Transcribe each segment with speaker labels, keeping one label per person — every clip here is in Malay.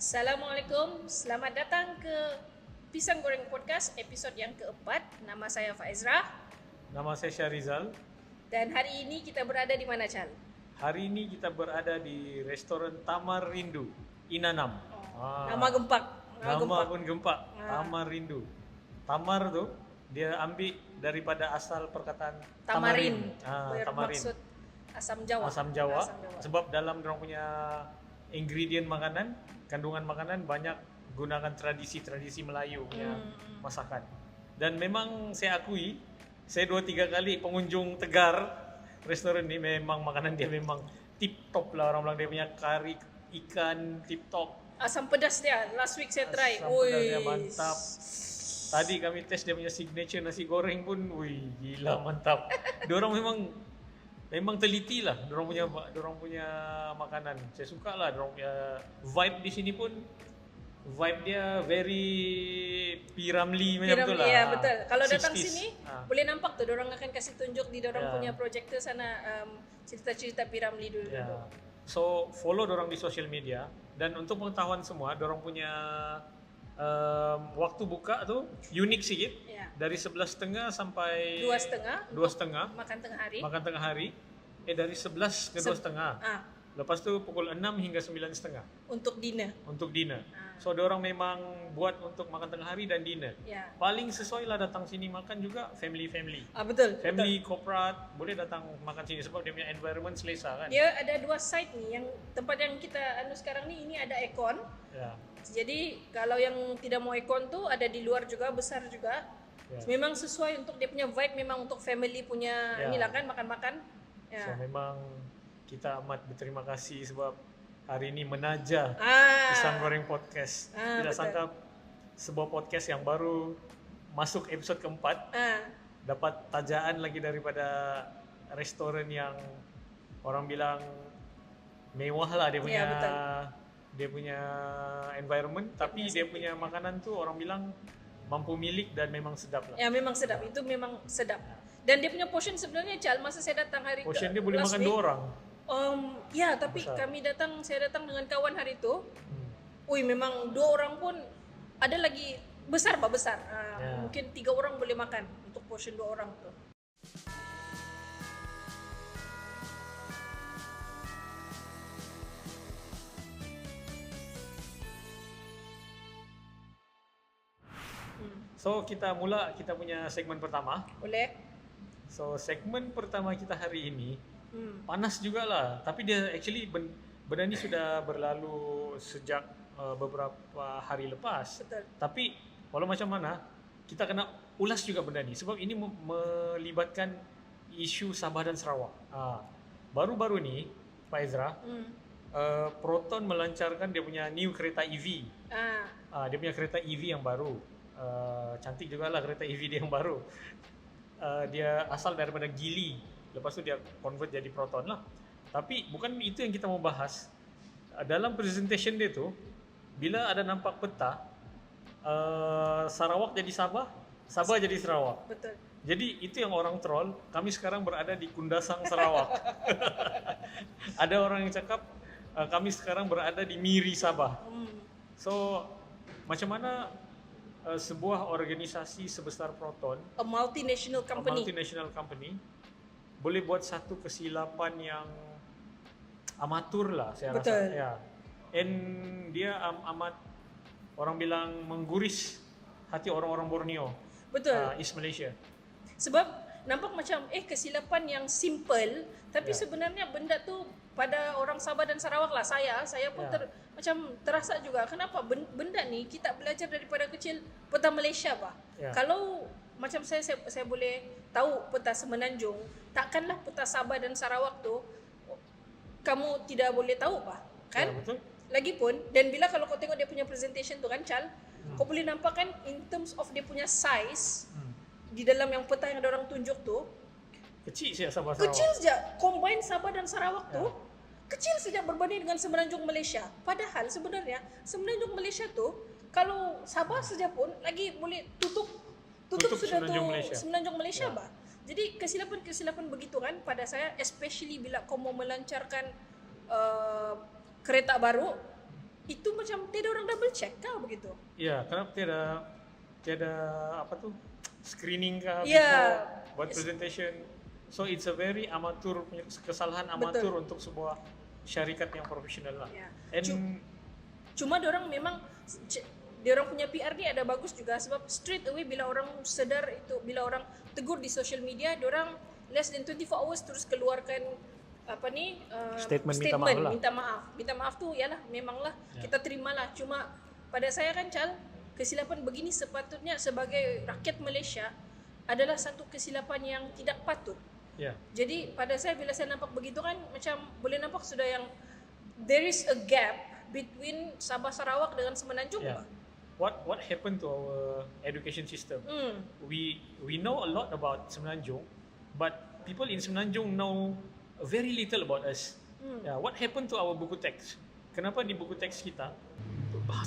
Speaker 1: Assalamualaikum, selamat datang ke Pisang Goreng Podcast episod yang keempat. Nama saya Faizrah.
Speaker 2: Nama saya Syarizal.
Speaker 1: Dan hari ini kita berada di mana, Chal?
Speaker 2: Hari ini kita berada di restoran Tamar Rindu, Inanam.
Speaker 1: Nama gempak.
Speaker 2: Nama pun gempak, Tamar Rindu. Tamar tu dia ambil daripada asal perkataan
Speaker 1: Tamarin.
Speaker 2: Tamarin.
Speaker 1: Bermaksud asam Jawa.
Speaker 2: Asam Jawa. Sebab dalam dorang punya ingredient makanan, kandungan makanan banyak gunakan tradisi-tradisi Melayu punya masakan. Dan memang saya akui, saya 2-3 kali pengunjung tegar restoran ni, memang makanan dia memang tip top lah. Orang bilang dia punya kari ikan tip top.
Speaker 1: Asam pedas dia, last week saya try.
Speaker 2: Asam pedas dia mantap. Tadi kami test dia punya signature nasi goreng pun, gila mantap. Diorang memang teliti lah dorang punya makanan. Saya suka lah dorang punya vibe di sini pun. Vibe dia very P.Ramlee macam tu lah.
Speaker 1: Ya, betul. Kalau datang
Speaker 2: 60s.
Speaker 1: sini boleh nampak tu dorang akan kasih tunjuk di dorang punya projector sana cerita-cerita P.Ramlee dulu.
Speaker 2: So follow dorang di social media, dan untuk pengetahuan semua, dorang punya waktu buka tu unik sikit. Dari 11.30 sampai 2.30 makan tengah hari. Dari 11 ke 2.30. Lepas tu pukul 6 hingga 9.30
Speaker 1: untuk dinner. So diorang memang buat untuk makan tengah hari dan dinner. Paling sesuai lah datang sini makan juga family. Betul.
Speaker 2: Family corporate boleh datang makan sini sebab dia punya environment selesa kan.
Speaker 1: Dia ada 2 side ni, yang tempat yang kita sekarang ni, ini ada aircon. Jadi kalau yang tidak mau aircon tu ada di luar juga, besar juga. Memang sesuai untuk dia punya vibe, memang untuk family punya inilah kan, makan-makan.
Speaker 2: So memang kita amat berterima kasih sebab hari ini menaja Pisang Goreng Podcast. Tidak sangka sebuah podcast yang baru masuk episod keempat dapat tajaan lagi daripada restoran yang orang bilang mewah lah dia punya dia punya environment, tapi dia punya makanan tu orang bilang mampu milik dan memang sedap lah.
Speaker 1: Ya, memang sedap. Itu memang sedap. Dan dia punya portion sebenarnya, Chal, masa saya datang hari
Speaker 2: portion dia boleh makan 2 orang.
Speaker 1: Ya, tapi besar. Saya datang dengan kawan hari itu. Memang 2 orang pun ada lagi besar. Mungkin 3 orang boleh makan untuk portion 2 orang tu.
Speaker 2: So kita punya segmen pertama.
Speaker 1: Boleh.
Speaker 2: So segmen pertama kita hari ini panas jugalah, tapi dia actually benda ni sudah berlalu sejak beberapa hari lepas.
Speaker 1: Betul.
Speaker 2: Tapi walau macam mana, kita kena ulas juga benda ni sebab ini melibatkan isu Sabah dan Sarawak. Baru-baru ni Pak Ezra, Proton melancarkan dia punya new kereta EV. Dia punya kereta EV yang baru. Cantik jugalah kereta EV dia yang baru. Dia asal daripada Geely, lepas tu dia convert jadi Proton lah. Tapi bukan itu yang kita mau bahas. Dalam presentation dia tu, bila ada nampak peta Sarawak jadi Sabah, Sabah jadi Sarawak.
Speaker 1: Betul.
Speaker 2: Jadi itu yang orang troll. Kami sekarang berada di Kundasang, Sarawak. Ada orang yang cakap kami sekarang berada di Miri, Sabah. So macam mana sebuah organisasi sebesar Proton,
Speaker 1: a multinational company, boleh buat satu kesilapan yang amatur lah saya rasa. And dia amat orang bilang mengguris hati orang-orang Borneo. Betul.
Speaker 2: East Malaysia.
Speaker 1: Sebab nampak macam kesilapan yang simple, tapi sebenarnya benda tu pada orang Sabah dan Sarawak lah, saya pun macam terasa juga kenapa benda ni kita belajar daripada kecil peta Malaysia bah. Kalau macam saya boleh tahu peta Semenanjung, takkanlah peta Sabah dan Sarawak tu kamu tidak boleh tahu bah, kan?
Speaker 2: Betul.
Speaker 1: Lagipun, dan bila kalau kau tengok dia punya presentation tu kan, Chal, kau boleh nampak kan in terms of dia punya size di dalam yang peta yang ada orang tunjuk tu,
Speaker 2: kecil saja Sabah Sarawak.
Speaker 1: Kecil saja. Combine Sabah dan Sarawak tu kecil saja berbanding dengan Semenanjung Malaysia. Padahal sebenarnya Semenanjung Malaysia tu kalau Sabah saja pun lagi boleh tutup sudah Semenanjung Malaysia bah. Jadi kesilapan begitu kan pada saya, especially bila kau mau melancarkan kereta baru, itu macam tiada orang double check kah begitu?
Speaker 2: Ya, kenapa tiada apa tu screening kah
Speaker 1: Ya.
Speaker 2: before buat presentation. So it's a very amatur, kesalahan amatur untuk sebuah syarikat yang profesional lah.
Speaker 1: Ya.
Speaker 2: And
Speaker 1: Cuma diorang memang diorang punya PR ni ada bagus juga sebab straight away bila orang sedar itu, bila orang tegur di social media, diorang less than 24 hours terus keluarkan apa ni
Speaker 2: statement minta maaf tu yalah memanglah kita terimalah. Cuma pada saya kan Chal, kesilapan begini sepatutnya sebagai rakyat Malaysia adalah satu kesilapan yang tidak patut. Jadi pada saya bila saya nampak begitu kan macam boleh nampak sudah yang there is a gap between Sabah Sarawak dengan Semenanjung. What happened to our education system? We know a lot about Semenanjung, but people in Semenanjung know very little about us. What happened to our buku teks? Kenapa di buku teks kita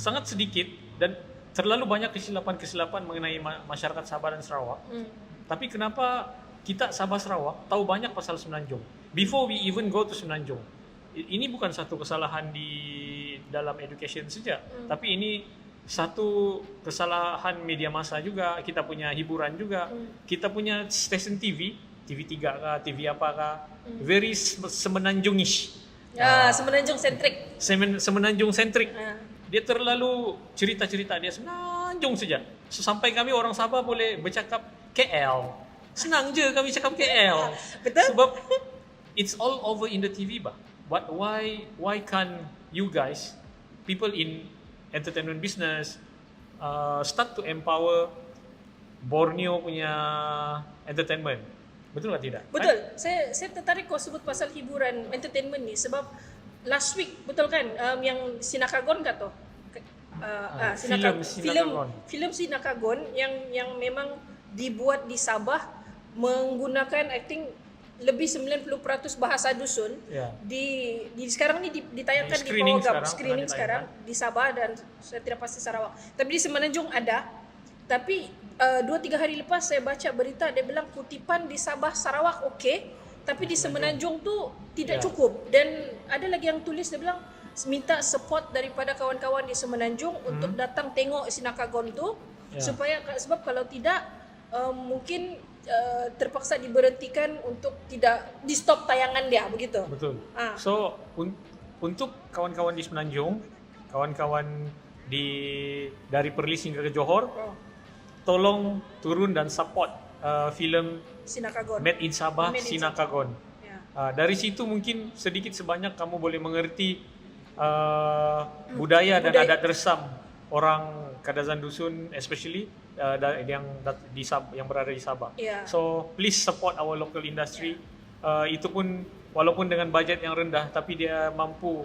Speaker 2: sangat sedikit dan terlalu banyak kesilapan-kesilapan mengenai masyarakat Sabah dan Sarawak. Tapi kenapa kita Sabah Sarawak tahu banyak pasal Semenanjung before we even go to Semenanjung? Ini bukan satu kesalahan di dalam education saja, tapi ini satu kesalahan media massa juga, kita punya hiburan juga, kita punya stesen TV3 kah, TV apa kah, very Semenanjungish.
Speaker 1: Semenanjung centric.
Speaker 2: Semenanjung centric. Dia terlalu cerita-cerita dia Semenanjung saja. So, sampai kami orang Sabah boleh bercakap KL. Senang je kami cakap KL.
Speaker 1: Betul?
Speaker 2: Sebab it's all over in the TV bah. But why can't you guys, people in entertainment business, start to empower Borneo punya entertainment? Betul atau tidak?
Speaker 1: Betul. Saya tertarik kau sebut pasal hiburan entertainment ni sebab last week betul kan yang Sinakagon kata filem Sinakagon yang memang dibuat di Sabah menggunakan I think lebih 90% bahasa dusun. Di sekarang ni ditayangkan di program screening sekarang di Sabah dan saya tidak pasti Sarawak. Tapi di Semenanjung ada. Tapi 2-3 hari lepas saya baca berita dia bilang kutipan di Sabah Sarawak okey, tapi di Semenanjung tu tidak cukup. Dan ada lagi yang tulis dia bilang minta support daripada kawan-kawan di Semenanjung untuk datang tengok Sinakagon tu supaya sebab kalau tidak mungkin terpaksa diberhentikan untuk tidak di stop tayangan dia begitu.
Speaker 2: Betul. So untuk kawan-kawan di Semenanjung, kawan-kawan dari Perlis hingga ke Johor, tolong turun dan support filem
Speaker 1: Sinakagon.
Speaker 2: Made in Sabah, Sinakagon. Dari situ mungkin sedikit sebanyak kamu boleh mengerti budaya dan adat resam orang Kadazan Dusun, especially yang berada di Sabah. So please support our local industry. Itu pun walaupun dengan bajet yang rendah, tapi dia mampu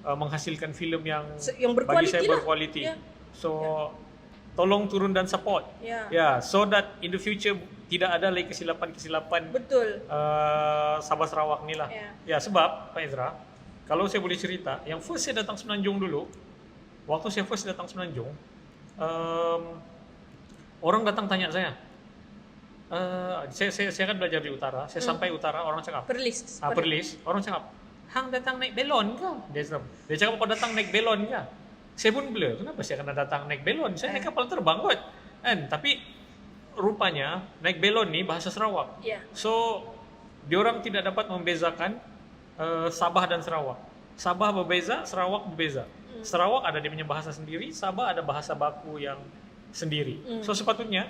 Speaker 2: menghasilkan filem yang bagi saya berkualiti. So tolong turun dan support. So that in the future tidak ada lagi kesilapan-kesilapan.
Speaker 1: Betul.
Speaker 2: Sabah Sarawak ni lah. Sebab Pak Ezra, kalau saya boleh cerita, yang first saya datang Semenanjung dulu, waktu saya first datang Semenanjung, orang datang tanya saya. Saya kan belajar di utara. Saya sampai utara, orang cakap
Speaker 1: Perlis.
Speaker 2: Orang cakap, hang datang naik belon ke? Dia cakap kau datang naik belon ke? Saya pun blur, kenapa saya kena datang naik belon? Saya naik kapal terbang kot. Tapi rupanya naik belon ni bahasa Sarawak. So diorang tidak dapat membezakan Sabah dan Sarawak. Sabah berbeza, Sarawak berbeza. Sarawak ada dia punya bahasa sendiri, Sabah ada bahasa baku yang sendiri. So sepatutnya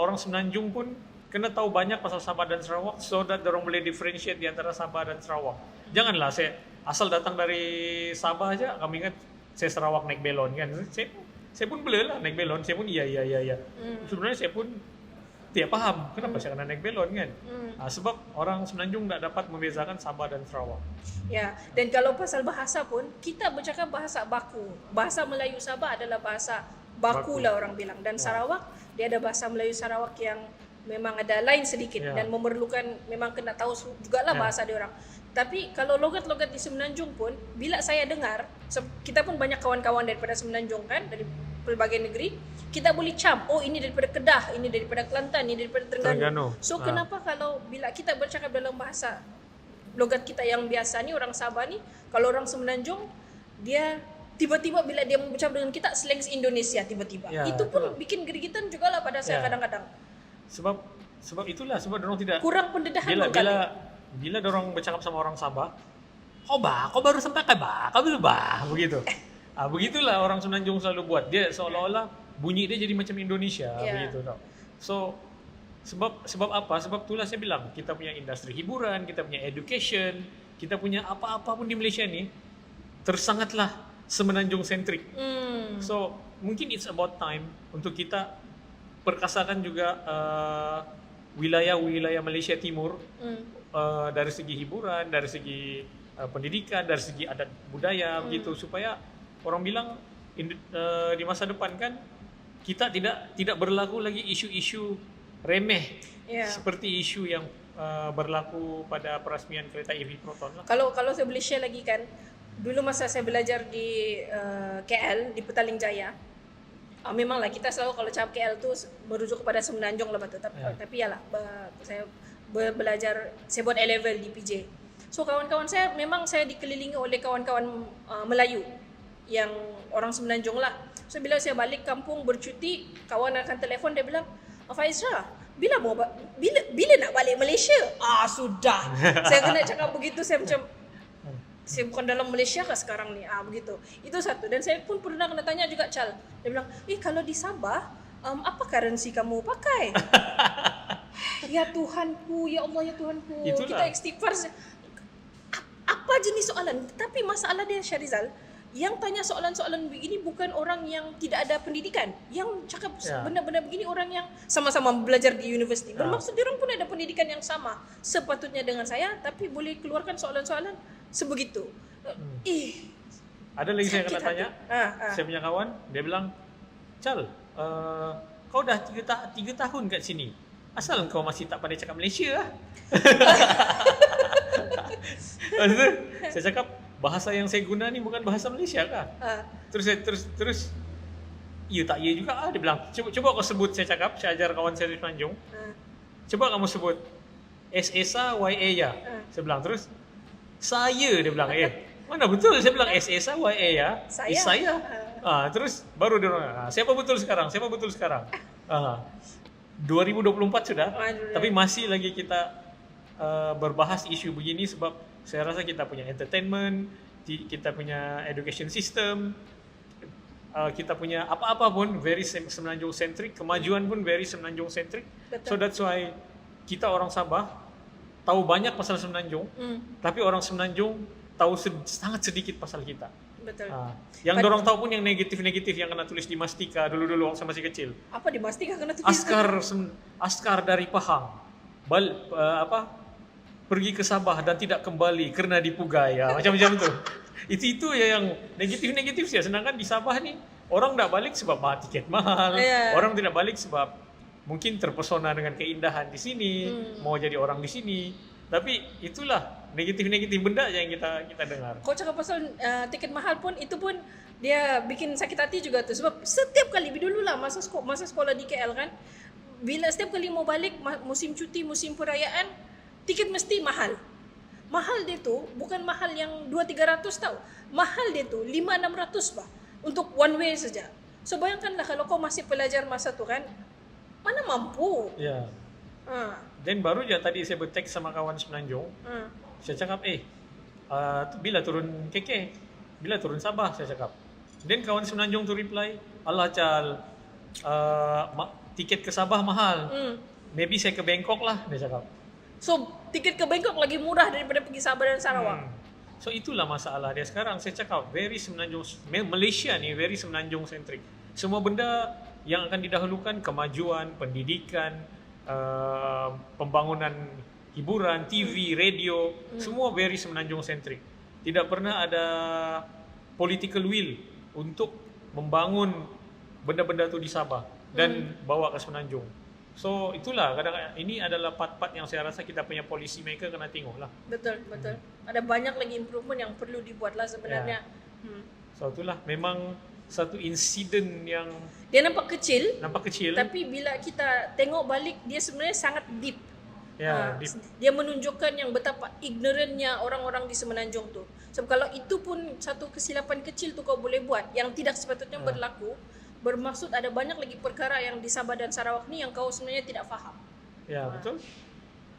Speaker 2: orang Semenanjung pun kena tahu banyak pasal Sabah dan Sarawak so that diorang boleh differentiate di antara Sabah dan Sarawak. Janganlah saya asal datang dari Sabah aja kami ingat saya Sarawak naik belon kan. Saya pun blur lah naik belon. Saya pun iya. Sebenarnya saya pun tidak paham kenapa saya kena naik belon kan. Sebab orang Semenanjung tak dapat membezakan Sabah dan Sarawak.
Speaker 1: Dan kalau pasal bahasa pun kita bercakap bahasa baku. Bahasa Melayu Sabah adalah bahasa baku lah orang bilang. Dan Sarawak dia ada bahasa Melayu Sarawak yang memang ada lain sedikit dan memerlukan memang kena tahu jugalah bahasa dia orang. Tapi kalau logat-logat di Semenanjung pun bila saya dengar, kita pun banyak kawan-kawan daripada Semenanjung kan, dari pelbagai negeri, kita boleh cam, oh ini daripada Kedah, ini daripada Kelantan, ini daripada Terengganu. So kenapa kalau bila kita bercakap dalam bahasa logat kita yang biasa ni orang Sabah ni, kalau orang Semenanjung dia tiba-tiba bila dia bercakap dengan kita slang Indonesia tiba-tiba.
Speaker 2: Ya,
Speaker 1: Itu pun
Speaker 2: itulah.
Speaker 1: bikin gerigitan juga lah pada saya
Speaker 2: Ya.
Speaker 1: kadang-kadang.
Speaker 2: Sebab itulah sebab dorang tidak
Speaker 1: Kurang pendedahan
Speaker 2: bila
Speaker 1: kali.
Speaker 2: bila dorang bercakap sama orang Sabah, kau baru sampai ke kau belum begitu. Begitulah orang Semenanjung selalu buat. Dia seolah-olah bunyi dia jadi macam Indonesia begitu tau. So sebab apa? Sebab itulah saya bilang kita punya industri hiburan, kita punya education, kita punya apa-apa pun di Malaysia ni tersangatlah Semenanjung sentrik. So mungkin it's about time untuk kita perkasakan juga wilayah-wilayah Malaysia Timur dari segi hiburan, dari segi pendidikan, dari segi adat budaya begitu, supaya orang bilang di masa depan kan kita tidak berlaku lagi isu-isu remeh seperti isu yang berlaku pada perasmian kereta EV Proton lah.
Speaker 1: Kalau saya boleh share lagi kan, dulu masa saya belajar di KL di Petaling Jaya, memanglah kita selalu kalau cakap KL tu merujuk kepada Semenanjung lah betul. Tapi yalah, saya belajar, saya buat A-level di PJ. So kawan-kawan saya memang saya dikelilingi oleh kawan-kawan Melayu yang orang Semenanjung lah. So bila saya balik kampung bercuti, kawan akan telefon, dia bilang, Faizra, bila nak balik Malaysia? Sudah. Saya kena cakap begitu, saya macam saya bukan dalam Malaysia kah sekarang ni? Begitu. Itu satu. Dan saya pun pernah kena tanya juga Chal. Dia bilang, kalau di Sabah, apa currency kamu pakai? Ya Tuhanku, ya Allah, ya Tuhanku.
Speaker 2: Itulah.
Speaker 1: Kita istighfar. Apa jenis soalan? Tapi masalah dia Syarizal, yang tanya soalan-soalan begini bukan orang yang tidak ada pendidikan. Yang cakap benda-benda begini orang yang sama-sama belajar di universiti. Bermaksud dia orang pun ada pendidikan yang sama sepatutnya dengan saya, tapi boleh keluarkan soalan-soalan sebegitu.
Speaker 2: Ada lagi saya kena
Speaker 1: hati.
Speaker 2: tanya. Saya punya kawan, dia bilang, Chal, kau dah 3 tahun kat sini. Asal kau masih tak pandai cakap Malaysia lah. Lepas tu, saya cakap, bahasa yang saya guna ni bukan bahasa Malaysia kah? Terus ya tak ya juga Dia bilang, coba kau sebut, saya cakap, saya ajar kawan saya di Semenanjung. Coba kamu sebut SSA YA ya. Saya bilang terus saya, dia bilang mana betul? Saya bilang SSA YA ya. Saya. Terus baru dia bilang, siapa betul sekarang? 2024 sudah. Tapi masih lagi kita berbahas isu begini sebab saya rasa kita punya entertainment, kita punya education system, kita punya apa-apa pun very Semenanjung centric, kemajuan pun very Semenanjung centric. So that's why kita orang Sabah tahu banyak pasal Semenanjung, tapi orang Semenanjung tahu sangat sedikit pasal kita.
Speaker 1: Betul.
Speaker 2: Yang dorang tahu pun yang negatif-negatif yang kena tulis di Mastika dulu-dulu waktu masih kecil.
Speaker 1: Apa di Mastika kena tulis?
Speaker 2: Askar dari Pahang. Pergi ke Sabah dan tidak kembali kerana dipugai, macam-macam tu. Itu ya yang negatif-negatif sih. Sedangkan di Sabah ni orang tak balik sebab tiket mahal. Orang tidak balik sebab mungkin terpesona dengan keindahan di sini, mau jadi orang di sini. Tapi itulah negatif-negatif benda yang kita dengar.
Speaker 1: Kau cakap pasal tiket mahal pun, itu pun dia bikin sakit hati juga tu. Sebab setiap kali dulu lah masa sekolah di KL kan, bila setiap kali mau balik musim cuti, musim perayaan, tiket mesti mahal. Mahal dia tu bukan mahal yang 200-300 tau. Mahal dia tu 500-600 bah untuk one way saja. So bayangkanlah kalau kau masih pelajar masa tu kan, mana mampu.
Speaker 2: Ya. Dan baru je tadi saya berteks sama kawan Semenanjung. Saya cakap, bila turun KK? Bila turun Sabah? Saya cakap. Dan kawan Semenanjung tu reply, Allah Chal, tiket ke Sabah mahal. Maybe saya ke Bangkok lah, dia cakap.
Speaker 1: So, tiket ke Bangkok lagi murah daripada pergi Sabah dan Sarawak.
Speaker 2: So, itulah masalah dia sekarang. Saya cakap, very Semenanjung, Malaysia ni very Semenanjung centric. Semua benda yang akan didahulukan, kemajuan, pendidikan, pembangunan hiburan, TV, radio, semua very Semenanjung centric. Tidak pernah ada political will untuk membangun benda-benda tu di Sabah dan bawa ke Semenanjung. So itulah kadang-kadang ini adalah part-part yang saya rasa kita punya policy maker kena tengok lah.
Speaker 1: Betul. Ada banyak lagi improvement yang perlu dibuat lah sebenarnya.
Speaker 2: So itulah memang satu insiden yang
Speaker 1: dia nampak kecil.
Speaker 2: Tapi
Speaker 1: bila kita tengok balik dia sebenarnya sangat deep.
Speaker 2: Ya,
Speaker 1: Dia menunjukkan yang betapa ignorantnya orang-orang di Semenanjung tu. Sebab kalau itu pun satu kesilapan kecil tu kau boleh buat yang tidak sepatutnya berlaku, bermaksud ada banyak lagi perkara yang di Sabah dan Sarawak ni yang kau sebenarnya tidak faham.
Speaker 2: Ya, betul.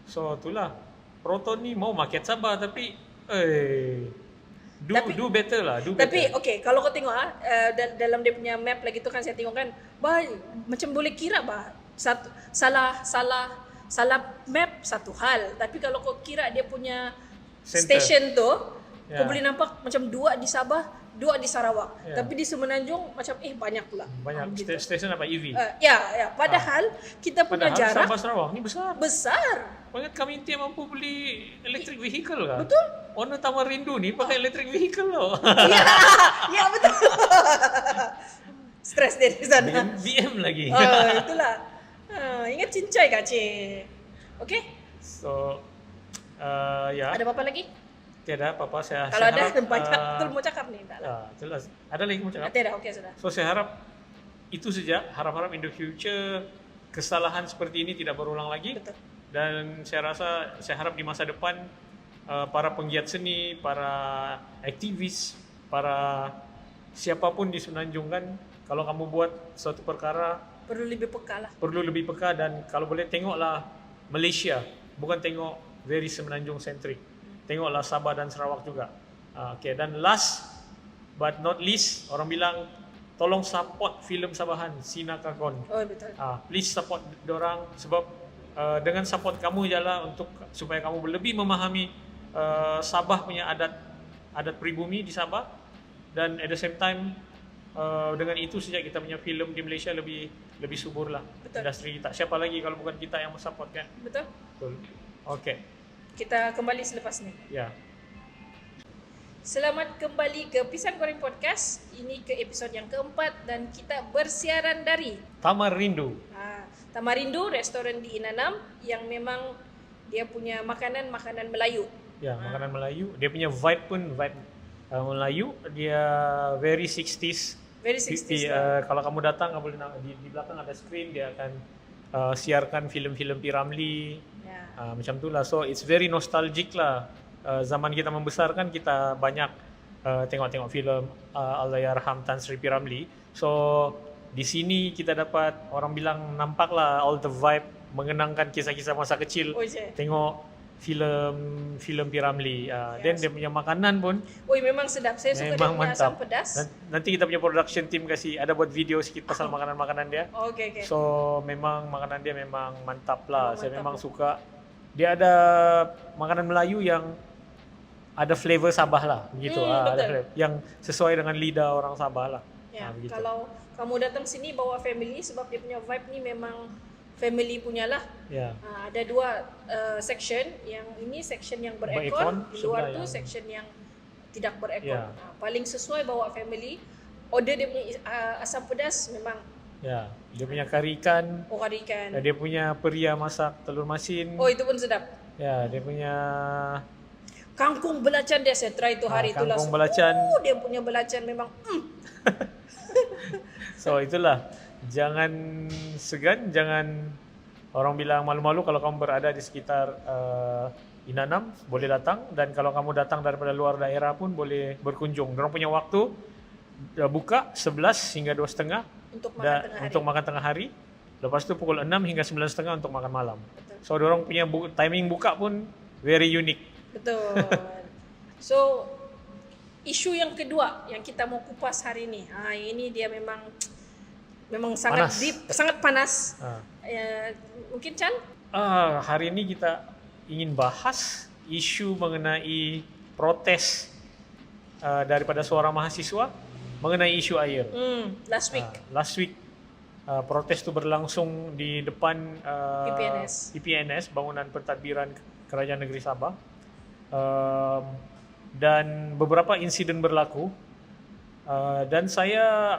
Speaker 2: So, itulah. Proton ni mau market Sabah tapi do better lah, do better.
Speaker 1: Tapi okey, kalau kau tengok dalam dia punya map lagi tu kan saya tengok kan, macam boleh kira satu salah map satu hal, tapi kalau kau kira dia punya
Speaker 2: Center.
Speaker 1: station tu, kau boleh nampak macam 2 di Sabah, 2 di Sarawak. Tapi di Semenanjung macam banyak pula.
Speaker 2: Banyak stesen apa EV.
Speaker 1: Padahal kita punya jarak
Speaker 2: Sabah Sarawak ni besar. Banyak kami yang mampu beli electric vehicle kan?
Speaker 1: Betul.
Speaker 2: Owner Taman Rindu ni pakai electric vehicle loh.
Speaker 1: Ya betul. Stres dia di sana.
Speaker 2: BM lagi.
Speaker 1: Itulah. Ingat cincai kak cik. Okay?
Speaker 2: So, ya.
Speaker 1: Ada apa-apa lagi?
Speaker 2: Tiada apa-apa.
Speaker 1: Kalau ada banyak betul mau cakap nih.
Speaker 2: Jelas. Ada lagi mau cakap?
Speaker 1: Tidak, okey sudah.
Speaker 2: So, saya harap itu saja. Harap-harap in the future kesalahan seperti ini tidak berulang lagi.
Speaker 1: Betul.
Speaker 2: Dan saya harap di masa depan para penggiat seni, para aktivis, para siapapun di Semenanjung kan, kalau kamu buat suatu perkara
Speaker 1: perlu lebih peka lah.
Speaker 2: Perlu lebih peka dan kalau boleh tengoklah Malaysia, bukan tengok very Semenanjung centric. Tengoklah Sabah dan Sarawak juga. Okay, dan last but not least, orang bilang tolong support filem Sabahan, Sina Kakon.
Speaker 1: Oh betul.
Speaker 2: Please support dorang sebab dengan support kamu jelah untuk supaya kamu lebih memahami Sabah punya adat pribumi di Sabah, dan at the same time dengan itu saja kita punya filem di Malaysia lebih subur lah. Betul. Industri kita. Siapa lagi kalau bukan kita yang mensupport kan?
Speaker 1: Betul.
Speaker 2: Okay.
Speaker 1: Kita kembali selepas ni.
Speaker 2: Ya.
Speaker 1: Selamat kembali ke Pisang Goreng Podcast. Ini ke episod yang keempat dan kita bersiaran dari
Speaker 2: Taman Rindu.
Speaker 1: Taman Rindu, restoran di Inanam yang memang dia punya makanan Melayu.
Speaker 2: Ya, makanan Melayu. Dia punya vibe pun vibe Melayu. Dia very 60s.
Speaker 1: Very 60s.
Speaker 2: Kalau kamu datang, kamu boleh di belakang ada screen, dia akan siarkan filem-filem P. Ramlee. Macam itulah. So it's very nostalgic lah. Zaman kita membesar kan kita banyak tengok-tengok filem Allahyarham Tan Sri P. Ramlee. So di sini kita dapat, orang bilang nampaklah all the vibe, mengenangkan kisah-kisah masa kecil. Tengok filem P. Ramlee. Dan dia punya makanan pun
Speaker 1: memang sedap. Saya suka dia punya asam pedas.
Speaker 2: Nanti kita punya production team ada buat video sikit pasal makanan-makanan dia.
Speaker 1: Okay.
Speaker 2: So memang makanan dia memang mantap lah. Saya memang suka. Dia ada makanan Melayu yang ada flavor Sabah lah, begitu. Ada flavor yang sesuai dengan lidah orang Sabah lah.
Speaker 1: Kalau kamu datang sini bawa family, sebab dia punya vibe ni memang family punyalah. Ada 2 section. Yang ini section yang berekon, di luar tu section yang tidak berekon. Paling sesuai bawa family. Order dia punya asam pedas memang.
Speaker 2: Dia punya kari ikan.
Speaker 1: Kari ikan.
Speaker 2: Dia punya peria masak telur masin.
Speaker 1: Itu pun sedap.
Speaker 2: Dia punya
Speaker 1: kangkung belacan dia, saya try tu hari tu lah.
Speaker 2: Kangkung belacan.
Speaker 1: Dia punya belacan memang.
Speaker 2: So itulah. Jangan segan, jangan orang bilang malu-malu kalau kamu berada di sekitar Inanam, boleh datang. Dan kalau kamu datang daripada luar daerah pun boleh berkunjung. Mereka punya waktu buka 11 hingga 2.30 untuk makan tengah hari. Lepas tu pukul 6 hingga 9.30 untuk makan malam. Betul. So diorang punya timing buka pun very unique.
Speaker 1: Betul. So isu yang kedua yang kita mau kupas hari ini. Ini dia memang sangat
Speaker 2: panas.
Speaker 1: Deep, sangat panas. Mungkin Chan?
Speaker 2: Hari ini kita ingin bahas isu mengenai protes daripada seorang mahasiswa mengenai isu air. Last week protes itu berlangsung di depan PPNS, Bangunan Pentadbiran Kerajaan Negeri Sabah. Dan beberapa insiden berlaku. Dan saya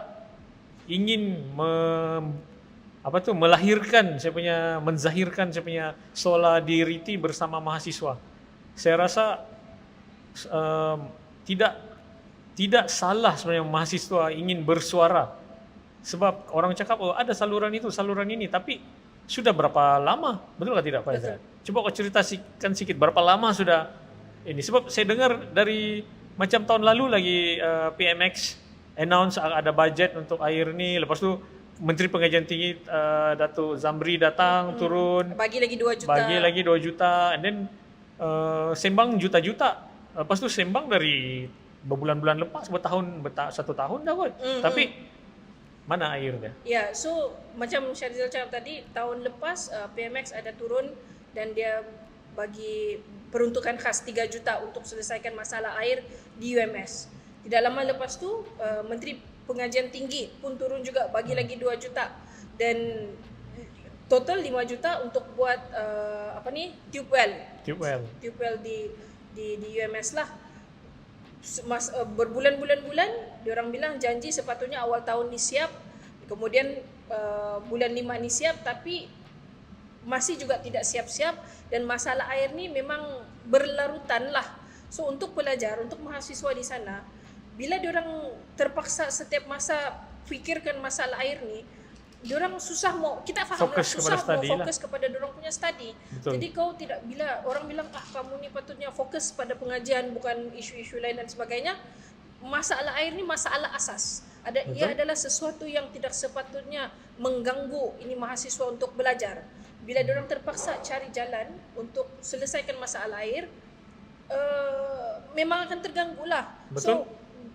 Speaker 2: ingin menzahirkan saya punya solidarity bersama mahasiswa. Saya rasa tidak salah sebenarnya mahasiswa ingin bersuara. Sebab orang cakap ada saluran itu, saluran ini, tapi sudah berapa lama? Betul atau tidak Pak Ezra? Coba kau ceritakan sedikit berapa lama sudah ini, sebab saya dengar dari macam tahun lalu lagi PMX announce ada budget untuk air ni, lepas tu Menteri Pengajian Tinggi Datuk Zamri datang turun
Speaker 1: Bagi lagi 2 juta.
Speaker 2: bagi lagi 2 juta, and then sembang juta-juta, lepas tu sembang dari berbulan-bulan lepas, satu tahun dah kot, tapi mana air dia?
Speaker 1: Ya, so macam Syarizal cakap tadi, tahun lepas PMX ada turun dan dia bagi peruntukan khas 3 juta untuk selesaikan masalah air di UMS. Tidak lama lepas tu Menteri Pengajian Tinggi pun turun juga bagi lagi 2 juta dan total 5 juta untuk buat tube well di UMS lah. Berbulan-bulan diorang bilang janji sepatutnya awal tahun ni siap, kemudian bulan 5 ni siap, tapi masih juga tidak siap-siap dan masalah air ni memang berlarutan lah. So untuk pelajar, untuk mahasiswa di sana, bila diorang terpaksa setiap masa fikirkan masalah air ni, diorang susah mau, kita faham lah, susah mau fokus kepada diorang punya study. Betul. Jadi kau tidak, bila orang bilang kamu ni patutnya fokus pada pengajian bukan isu-isu lain dan sebagainya, masalah air ni masalah asas. Ia adalah sesuatu yang tidak sepatutnya mengganggu ini mahasiswa untuk belajar. Bila diorang terpaksa cari jalan untuk selesaikan masalah air, memang akan terganggu lah. So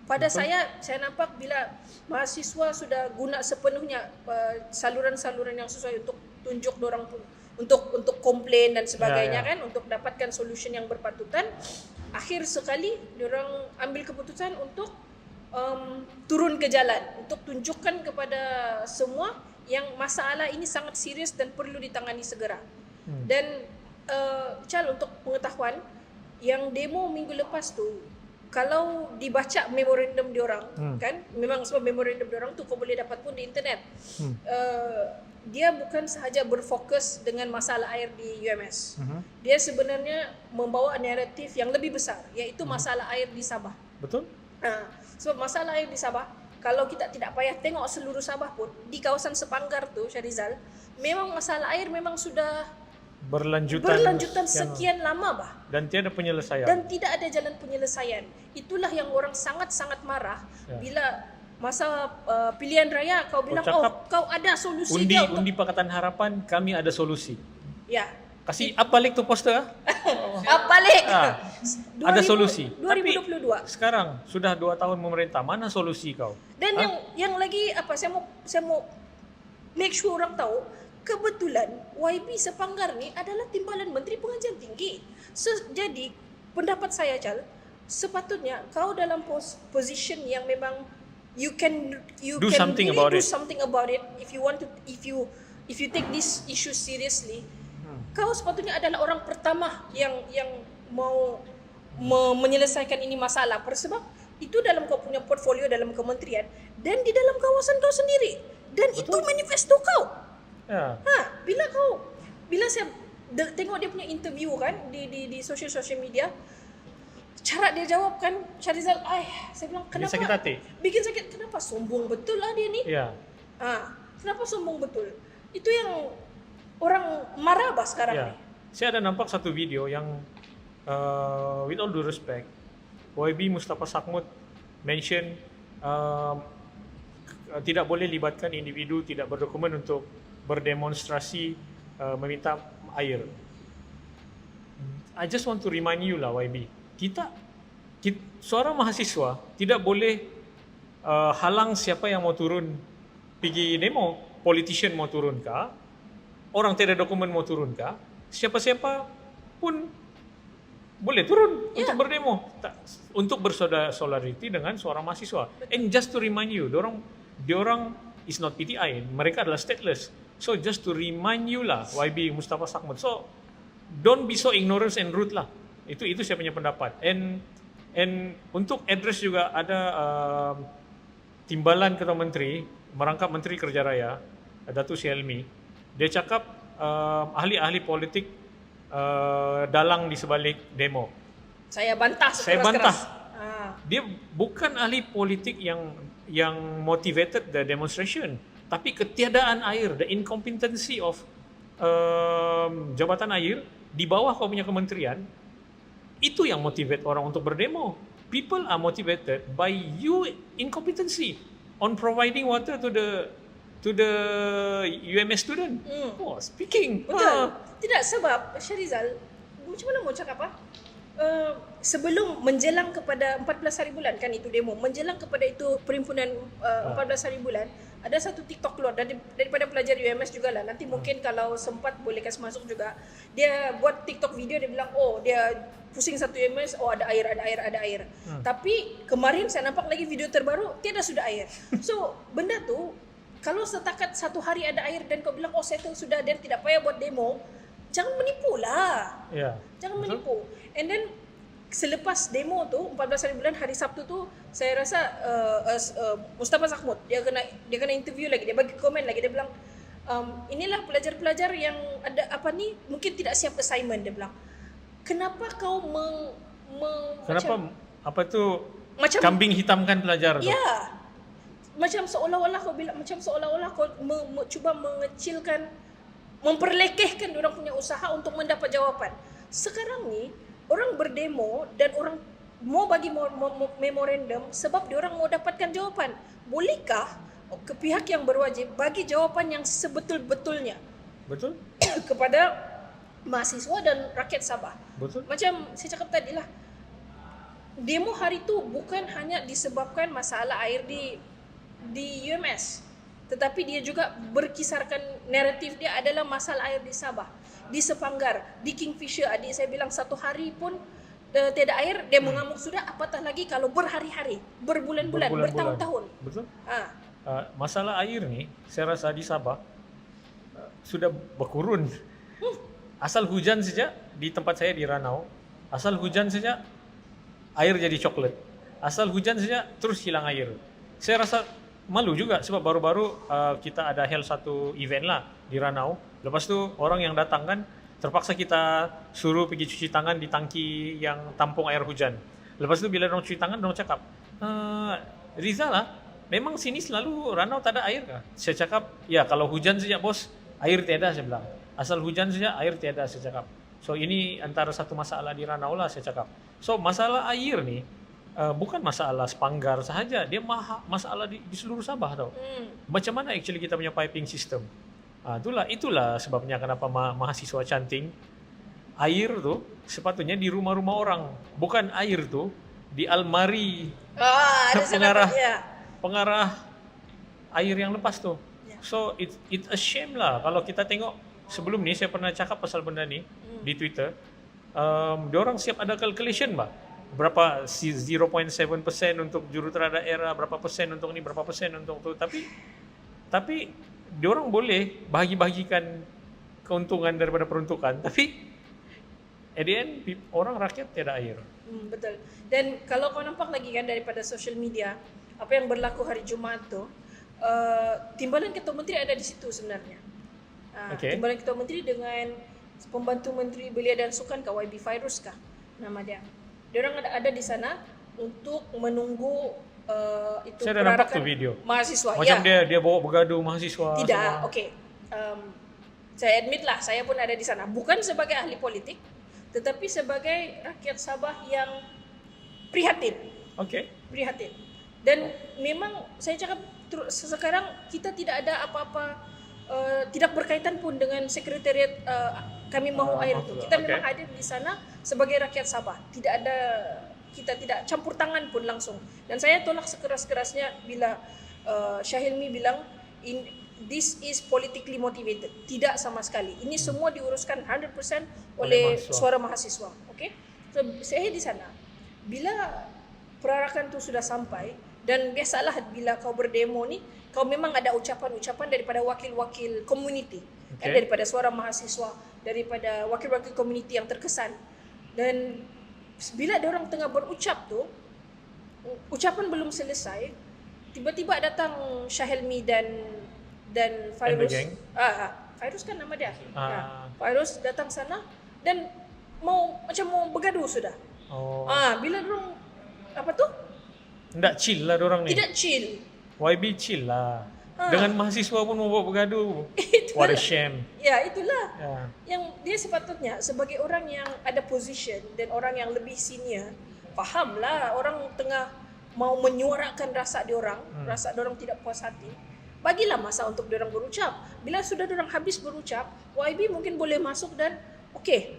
Speaker 1: pada saya nampak bila mahasiswa sudah guna sepenuhnya saluran-saluran yang sesuai untuk tunjuk diorang untuk komplain dan sebagainya kan, untuk dapatkan solution yang berpatutan, akhir sekali diorang ambil keputusan untuk turun ke jalan untuk tunjukkan kepada semua yang masalah ini sangat serius dan perlu ditangani segera. Dan Chal, untuk pengetahuan, yang demo minggu lepas tu, kalau dibaca memorandum diorang, kan, memang sebab memorandum diorang tu kau boleh dapat pun di internet. Dia bukan sahaja berfokus dengan masalah air di UMS. Dia sebenarnya membawa naratif yang lebih besar, iaitu masalah air di Sabah.
Speaker 2: Betul?
Speaker 1: Sebab masalah air di Sabah, kalau kita tidak payah tengok seluruh Sabah pun, di kawasan Sepanggar tu, Syarizal, memang masalah air memang sudah berlanjutan sekian lama bah.
Speaker 2: Dan tiada penyelesaian.
Speaker 1: Dan tidak ada jalan penyelesaian. Itulah yang orang sangat-sangat marah bila masa pilihan raya kau bilang kau ada solusi.
Speaker 2: Undi Pakatan Harapan, kami ada solusi.
Speaker 1: Ya.
Speaker 2: Kasih up balik tu poster.
Speaker 1: Up balik.
Speaker 2: Ada solusi.
Speaker 1: 2022.
Speaker 2: Tapi sekarang sudah 2 tahun memerintah, mana solusi kau?
Speaker 1: Dan yang lagi apa, saya mau make sure orang tahu, kebetulan YB Sepanggar ni adalah timbalan Menteri Pengajian Tinggi. Jadi pendapat saya, Chal, sepatutnya kau dalam position yang memang you can
Speaker 2: do something
Speaker 1: about it if you take this issue seriously. Kau sepatutnya adalah orang pertama yang mau menyelesaikan ini masalah, sebab itu dalam kau punya portfolio dalam kementerian dan di dalam kawasan kau sendiri, dan itu manifesto kau. Bila saya tengok dia punya interview kan di social media, cara dia jawab kan, Syarizal, saya bilang kenapa bikin sakit, kenapa sombong betul lah dia ni. Kenapa sombong betul? Itu yang orang marah bah sekarang ni.
Speaker 2: Saya ada nampak satu video yang with all due respect, YB Mustafa Sakhmud mention tidak boleh libatkan individu tidak berdokumen untuk berdemonstrasi meminta air. I just want to remind you lah, YB, kita seorang mahasiswa tidak boleh halang siapa yang mau turun pergi demo. Politician mau turun kah, orang tiada dokumen mau turun kah, siapa-siapa pun boleh turun untuk berdemo, untuk bersolidariti dengan seorang mahasiswa. And just to remind you, diorang is not PTI, mereka adalah stateless. So just to remind you lah, YB Mustafa Sakhmud. So don't be so ignorant and rude lah. Itu saya punya pendapat. And untuk address juga ada timbalan Ketua Menteri, merangkap Menteri Kerja Raya, Datuk Syelmi. Dia cakap ahli-ahli politik dalang di sebalik demo.
Speaker 1: Saya bantah sekeras-keras.
Speaker 2: Dia bukan ahli politik yang motivated the demonstration, tapi ketiadaan air, the incompetency of Jabatan Air di bawah kau punya kementerian, itu yang motivate orang untuk berdemo. People are motivated by you incompetency on providing water to the UMS student. Oh, speaking.
Speaker 1: Betul. Tidak, sebab Syarizal, macam mana mau cakap apa? Sebelum menjelang kepada 14 hari bulan kan itu demo, menjelang kepada itu perhimpunan 14 hari bulan, ada satu TikTok keluar daripada pelajar UMS jugalah. Nanti mungkin kalau sempat boleh kasih masuk juga. Dia buat TikTok video, dia bilang dia pusing satu UMS, ada air. Tapi kemarin saya nampak lagi video terbaru, tiada sudah air. So benda tu, kalau setakat satu hari ada air dan kau bilang saya tahu sudah dan tidak payah buat demo, jangan menipu lah. Jangan menipu. And then selepas demo tu 14 hari bulan, hari Sabtu tu saya rasa Mustafa Zahmud dia kena interview lagi, dia bagi komen lagi, dia bilang inilah pelajar-pelajar yang ada mungkin tidak siap assignment. Dia bilang, kenapa kau
Speaker 2: macam kambing hitamkan pelajar tu?
Speaker 1: Ya. Macam seolah-olah kau cuba mengecilkan, memperlekehkan orang punya usaha untuk mendapat jawapan. Sekarang ni orang berdemo dan orang mau bagi memorandum sebab dia orang mau dapatkan jawapan. Bolehkah ke pihak yang berwajib bagi jawapan yang sebetul-betulnya?
Speaker 2: Betul.
Speaker 1: Kepada mahasiswa dan rakyat Sabah.
Speaker 2: Betul.
Speaker 1: Macam saya cakap tadi lah, demo hari tu bukan hanya disebabkan masalah air di UMS, tetapi dia juga berkisarkan naratif dia adalah masalah air di Sabah, di Sepanggar, di Kingfisher. Adik saya bilang satu hari pun tiada air, dia mengamuk sudah, apatah lagi kalau berhari-hari, berbulan-bulan, bertahun-tahun.
Speaker 2: Betul. Masalah air ni saya rasa di Sabah sudah berkurun. Asal hujan saja di tempat saya di Ranau, asal hujan saja air jadi coklat. Asal hujan saja terus hilang air. Saya rasa malu juga sebab baru-baru kita ada held satu event lah di Ranau. Lepas tu orang yang datang kan terpaksa kita suruh pergi cuci tangan di tangki yang tampung air hujan. Lepas tu bila orang cuci tangan, orang cakap, Rizal lah, memang sini selalu Ranau tak ada air kah? Saya cakap, ya kalau hujan saja bos, air tiada, saya bilang. Asal hujan saja air tiada, saya cakap. So ini antara satu masalah di Ranau lah, saya cakap. So masalah air ni bukan masalah Sepanggar sahaja, dia masalah di seluruh Sabah tau. Macam mana actually kita punya piping system? Itulah sebabnya kenapa mahasiswa canting, air tu sepatutnya di rumah-rumah orang, bukan air tu di almari pengarah air yang lepas tu. So it's a shame lah kalau kita tengok. Sebelum ni saya pernah cakap pasal benda ni di Twitter. Diorang siap ada calculation bah. Berapa 0.7% untuk juruterada daerah, berapa persen untuk ni, berapa persen untuk tu. Tapi diorang boleh bahagi-bagikan keuntungan daripada peruntukan. Tapi at the end orang rakyat tiada air.
Speaker 1: Betul. Dan kalau kau nampak lagi kan daripada social media, apa yang berlaku hari Jumaat tu, timbalan Ketua Menteri ada di situ sebenarnya. Timbalan Ketua Menteri dengan Pembantu Menteri Belia dan Sukan YB Fairuz kah nama dia. Diorang ada di sana untuk menunggu itu
Speaker 2: saya dah nampak tu video
Speaker 1: mahasiswa.
Speaker 2: Macam dia bawa bergaduh mahasiswa.
Speaker 1: Tidak, okey. Saya admit lah, saya pun ada di sana. Bukan sebagai ahli politik, tetapi sebagai rakyat Sabah yang prihatin. Prihatin. Dan memang saya cakap sekarang kita tidak ada apa-apa, tidak berkaitan pun dengan sekretariat kami mahu air itu. Kita memang hadir di sana sebagai rakyat Sabah. Kita tidak campur tangan pun langsung. Dan saya tolak sekeras-kerasnya bila Syahilmi bilang this is politically motivated. Tidak sama sekali. Ini semua diuruskan 100% oleh suara mahasiswa. So, saya di sana. Bila perarakan itu sudah sampai, dan biasalah bila kau berdemo ni, kau memang ada ucapan-ucapan daripada wakil-wakil community, daripada suara mahasiswa, daripada wakil-wakil community yang terkesan. Dan bila diorang tengah berucap tu, ucapan belum selesai, tiba-tiba datang Syahilmi dan Fairuz. Fairuz kan nama dia. Fairuz datang sana dan mau bergaduh sudah. Bila diorang apa tu?
Speaker 2: Tidak chill lah diorang ni.
Speaker 1: Tidak chill.
Speaker 2: YB chill lah. Dengan mahasiswa pun mau buat bergaduh. What a shame.
Speaker 1: Ya, itulah.
Speaker 2: Ya.
Speaker 1: Yang dia sepatutnya sebagai orang yang ada position dan orang yang lebih senior, fahamlah orang tengah mau menyuarakan rasa diorang, rasa diorang tidak puas hati. Bagilah masa untuk diorang berucap. Bila sudah diorang habis berucap, YB mungkin boleh masuk dan okey,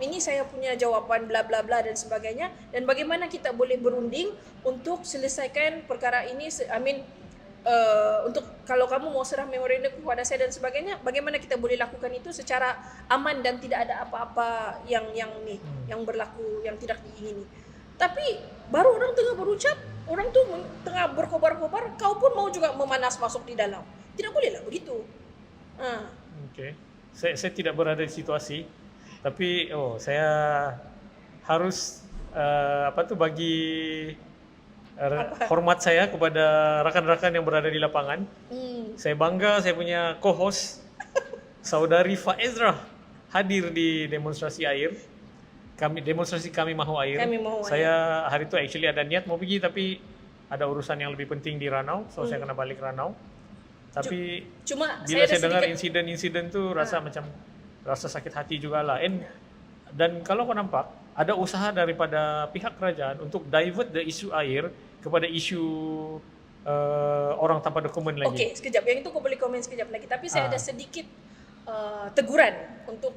Speaker 1: ini saya punya jawapan bla bla bla dan sebagainya, dan bagaimana kita boleh berunding untuk selesaikan perkara ini. Untuk kalau kamu mau serah memorandum kepada saya dan sebagainya, bagaimana kita boleh lakukan itu secara aman dan tidak ada apa-apa yang berlaku yang tidak diingini. Tapi baru orang tengah berucap, orang tu tengah berkobar-kobar, kau pun mau juga memanas masuk di dalam. Tidak bolehlah begitu.
Speaker 2: Okey. Saya tidak berada di situasi, tapi saya harus bagi hormat saya kepada rakan-rakan yang berada di lapangan. Saya bangga saya punya co-host saudari Faizrah hadir di demonstrasi air. Demonstrasi kami mahu air. Saya hari itu actually ada niat mau pergi, tapi ada urusan yang lebih penting di Ranau, so saya kena balik Ranau. Tapi
Speaker 1: cuma
Speaker 2: bila saya dengar insiden tu rasa sakit hati jugalah. Dan kalau kau nampak ada usaha daripada pihak kerajaan untuk divert the isu air kepada isu orang tanpa dokumen lagi.
Speaker 1: Okey, sekejap. Yang itu kau boleh komen sekejap lagi. Tapi saya ada sedikit teguran untuk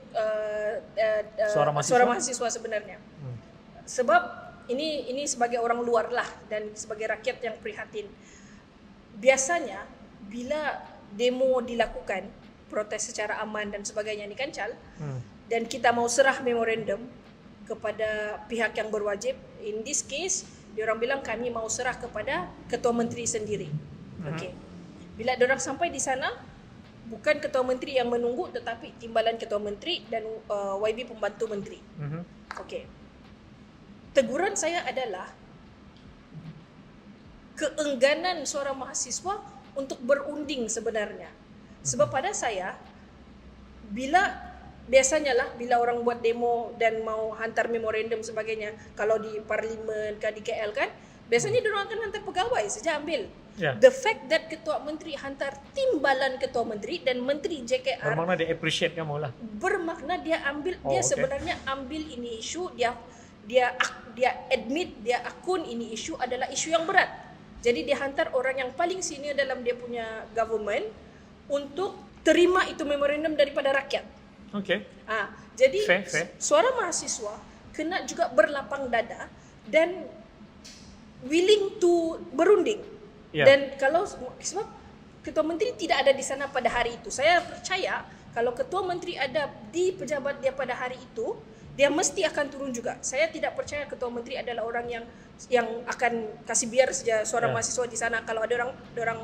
Speaker 1: suara mahasiswa sebenarnya. Sebab ini sebagai orang luar lah dan sebagai rakyat yang prihatin. Biasanya bila demo dilakukan, protes secara aman dan sebagainya ni kan Chal, dan kita mau serah memorandum kepada pihak yang berwajib, in this case diorang bilang kami mau serah kepada ketua menteri sendiri. Okey. Bila diorang sampai di sana, bukan ketua menteri yang menunggu tetapi timbalan ketua menteri dan YB pembantu menteri. Okey. Teguran saya adalah keengganan suara mahasiswa untuk berunding sebenarnya. Sebab pada saya, biasanya lah bila orang buat demo dan mau hantar memorandum sebagainya, kalau di parlimen ke di KL kan, biasanya diorang akan hantar pegawai saja ambil. The fact that ketua menteri hantar timbalan ketua menteri dan menteri JKR,
Speaker 2: bermakna dia appreciate kamu lah.
Speaker 1: Bermakna dia ambil, sebenarnya ambil ini isu, dia admit, dia akun ini isu adalah isu yang berat. Jadi dia hantar orang yang paling senior dalam dia punya government untuk terima itu memorandum daripada rakyat.
Speaker 2: Okey.
Speaker 1: Jadi fair. Suara mahasiswa kena juga berlapang dada dan willing to berunding. Dan kalau sebab ketua menteri tidak ada di sana pada hari itu, saya percaya kalau ketua menteri ada di pejabat dia pada hari itu, dia mesti akan turun juga. Saya tidak percaya ketua menteri adalah orang yang akan kasih biar saja suara mahasiswa di sana kalau ada orang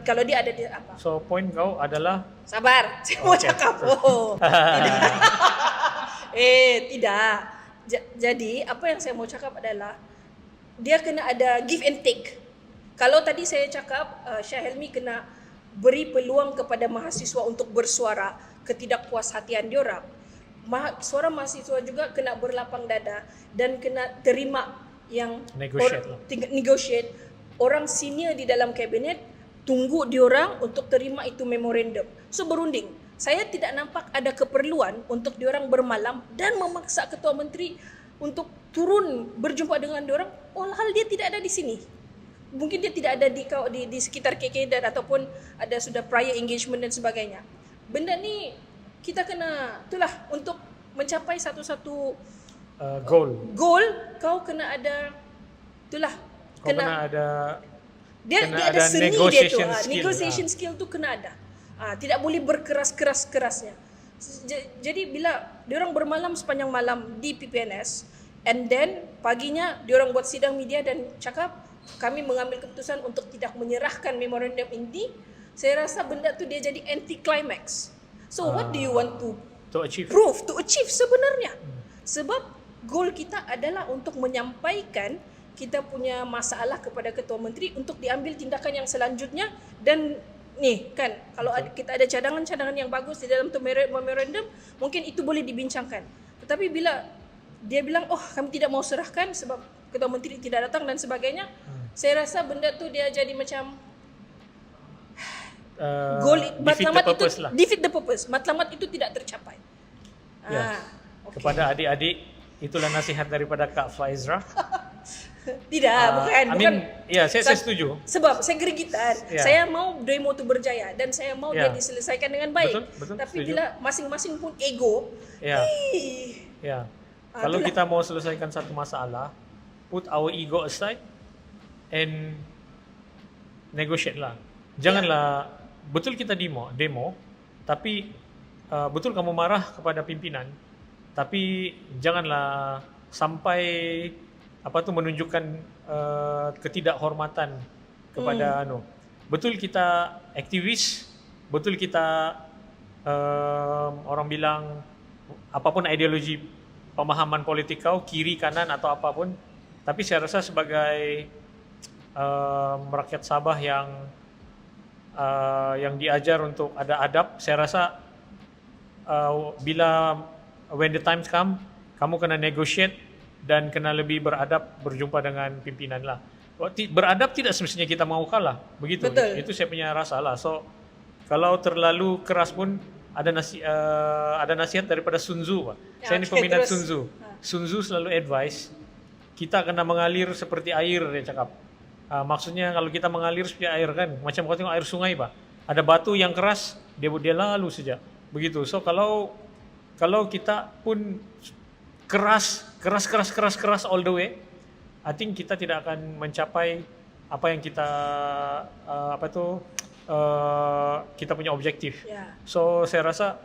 Speaker 1: kalau dia ada di apa.
Speaker 2: So point kau adalah
Speaker 1: sabar, saya mau cakap. Tidak. Jadi apa yang saya mau cakap adalah dia kena ada give and take. Kalau tadi saya cakap Syah Helmi kena beri peluang kepada mahasiswa untuk bersuara ketidakpuashatian diorang. Suara mahasiswa juga kena berlapang dada dan kena terima yang negotiate. Orang senior di dalam kabinet tunggu diorang untuk terima itu memorandum. So berunding. Saya tidak nampak ada keperluan untuk diorang bermalam dan memaksa ketua menteri untuk turun berjumpa dengan diorang, walhal dia tidak ada di sini. Mungkin dia tidak ada di sekitar KK dan ataupun ada sudah prior engagement dan sebagainya. Benda ni kita kena itulah untuk mencapai satu-satu goal kau kena ada itulah kena ada dia ada seni dia tu negotiation skill tu kena ada. Tidak boleh berkeras-kerasnya. Jadi bila diorang bermalam sepanjang malam di PPNS and then paginya diorang buat sidang media dan cakap kami mengambil keputusan untuk tidak menyerahkan memorandum ini, saya rasa benda tu dia jadi anti climax. So what do you want to achieve sebenarnya? Sebab goal kita adalah untuk menyampaikan kita punya masalah kepada ketua menteri untuk diambil tindakan yang selanjutnya. Dan ni kan, kalau kita ada cadangan-cadangan yang bagus di dalam memorandum, mungkin itu boleh dibincangkan. Tetapi bila dia bilang kami tidak mau serahkan sebab ketua menteri tidak datang dan sebagainya, saya rasa benda tu dia jadi macam
Speaker 2: defeat the
Speaker 1: matlamat itu
Speaker 2: purpose lah.
Speaker 1: defeat the purpose. Matlamat itu tidak tercapai.
Speaker 2: Ya.
Speaker 1: Okay.
Speaker 2: Kepada adik-adik, itulah nasihat daripada Kak Faizra.
Speaker 1: Tidak, bukan.
Speaker 2: Ya, saya setuju.
Speaker 1: Sebab saya gitar,
Speaker 2: Ya.
Speaker 1: saya mau demo itu berjaya dan saya mau
Speaker 2: Ya.
Speaker 1: dia diselesaikan dengan baik.
Speaker 2: Betul,
Speaker 1: Tapi
Speaker 2: setuju.
Speaker 1: bila masing-masing pun ego,
Speaker 2: Ya.
Speaker 1: ih,
Speaker 2: Ya. Kalau
Speaker 1: itulah.
Speaker 2: kita mau selesaikan satu masalah, put our ego aside and negotiate lah. Janganlah betul kita demo, tapi betul kamu marah kepada pimpinan, tapi janganlah sampai menunjukkan ketidakhormatan kepada betul kita aktivis, betul kita orang bilang apapun ideologi pemahaman politik kau, kiri kanan atau apapun, tapi saya rasa sebagai rakyat Sabah yang diajar untuk ada adab, saya rasa bila when the times come, kamu kena negotiate dan kena lebih beradab berjumpa dengan pimpinan lah. Beradab tidak semestinya kita mau kalah, begitu.
Speaker 1: Betul.
Speaker 2: Itu saya punya rasa lah. So kalau terlalu keras pun ada nasihat daripada Sun Tzu, Pak. Saya ni peminat Sun Tzu. Sun Tzu selalu advice kita kena mengalir seperti air, dia cakap. Maksudnya kalau kita mengalir seperti air kan, macam kau tengok air sungai, Pak. Ada batu yang keras, dia lalu saja. Begitu. So kalau kita pun keras all the way, I think kita tidak akan mencapai apa yang kita kita punya objektif.
Speaker 1: Ya.
Speaker 2: So saya rasa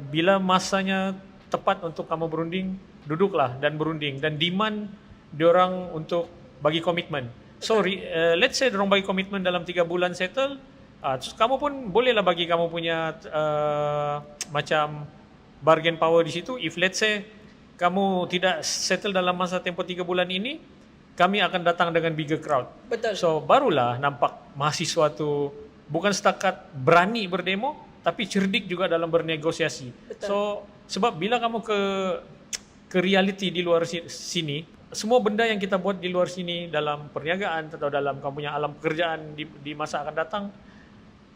Speaker 2: bila masanya tepat untuk kamu berunding, duduklah dan berunding dan demand diorang untuk bagi komitmen. So let's say diorang bagi komitmen dalam 3 bulan settle, terus kamu pun bolehlah bagi kamu punya macam bargain power di situ. If let's say kamu tidak settle dalam masa tempoh 3 bulan ini, kami akan datang dengan bigger crowd.
Speaker 1: Betul.
Speaker 2: So barulah nampak mahasiswa tu bukan setakat berani berdemo, tapi cerdik juga dalam bernegosiasi.
Speaker 1: Betul.
Speaker 2: So sebab bila kamu ke reality di luar sini, semua benda yang kita buat di luar sini dalam perniagaan atau dalam kamu punya alam pekerjaan di masa akan datang,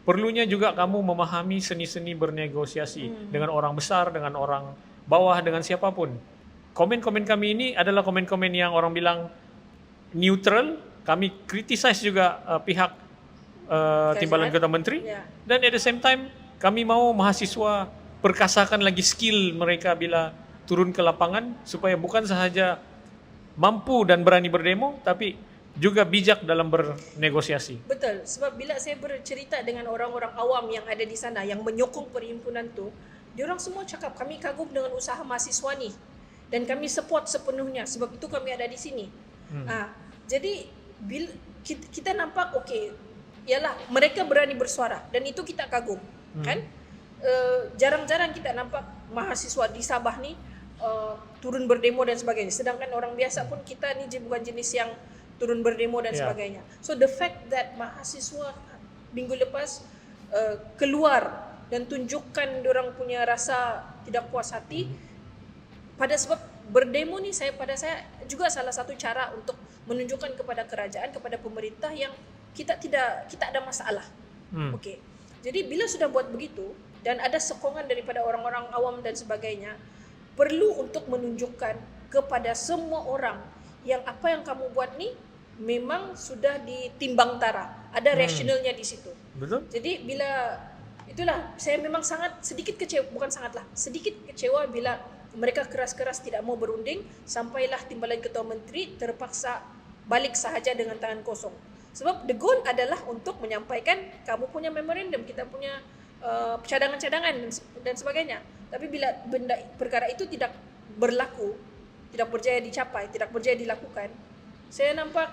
Speaker 2: perlunya juga kamu memahami seni-seni bernegosiasi dengan orang besar, dengan orang bawah, dengan siapapun. Komen-komen kami ini adalah komen-komen yang orang bilang neutral. Kami criticize juga pihak Timbalan Ketua Menteri.
Speaker 1: Ya.
Speaker 2: Dan at the same time, kami mau mahasiswa perkasakan lagi skill mereka bila turun ke lapangan, supaya bukan sahaja mampu dan berani berdemo, tapi juga bijak dalam bernegosiasi.
Speaker 1: Betul, sebab bila saya bercerita dengan orang-orang awam yang ada di sana yang menyokong perhimpunan tu, diorang semua cakap kami kagum dengan usaha mahasiswa ni dan kami support sepenuhnya, sebab itu kami ada di sini. Jadi bila kita nampak okey, ialah mereka berani bersuara dan itu kita kagum, kan? Jarang-jarang kita nampak mahasiswa di Sabah ni turun berdemo dan sebagainya. Sedangkan orang biasa pun kita ni bukan jenis yang turun berdemo dan sebagainya. So the fact that mahasiswa minggu lepas keluar dan tunjukkan diorang punya rasa tidak puas hati, pada sebab berdemo ni pada saya juga salah satu cara untuk menunjukkan kepada kerajaan, kepada pemerintah yang kita ada masalah. Okey. Jadi bila sudah buat begitu dan ada sokongan daripada orang-orang awam dan sebagainya, perlu untuk menunjukkan kepada semua orang yang apa yang kamu buat ni memang sudah ditimbang tara. Ada rasionalnya di situ.
Speaker 2: Betul?
Speaker 1: Jadi bila itulah saya memang sedikit kecewa bila mereka keras-keras tidak mau berunding, sampailah Timbalan Ketua Menteri terpaksa balik sahaja dengan tangan kosong. Sebab the goal adalah untuk menyampaikan kamu punya memorandum, kita punya cadangan-cadangan dan sebagainya. Tapi bila perkara itu tidak berlaku, tidak berjaya dicapai, tidak berjaya dilakukan, saya nampak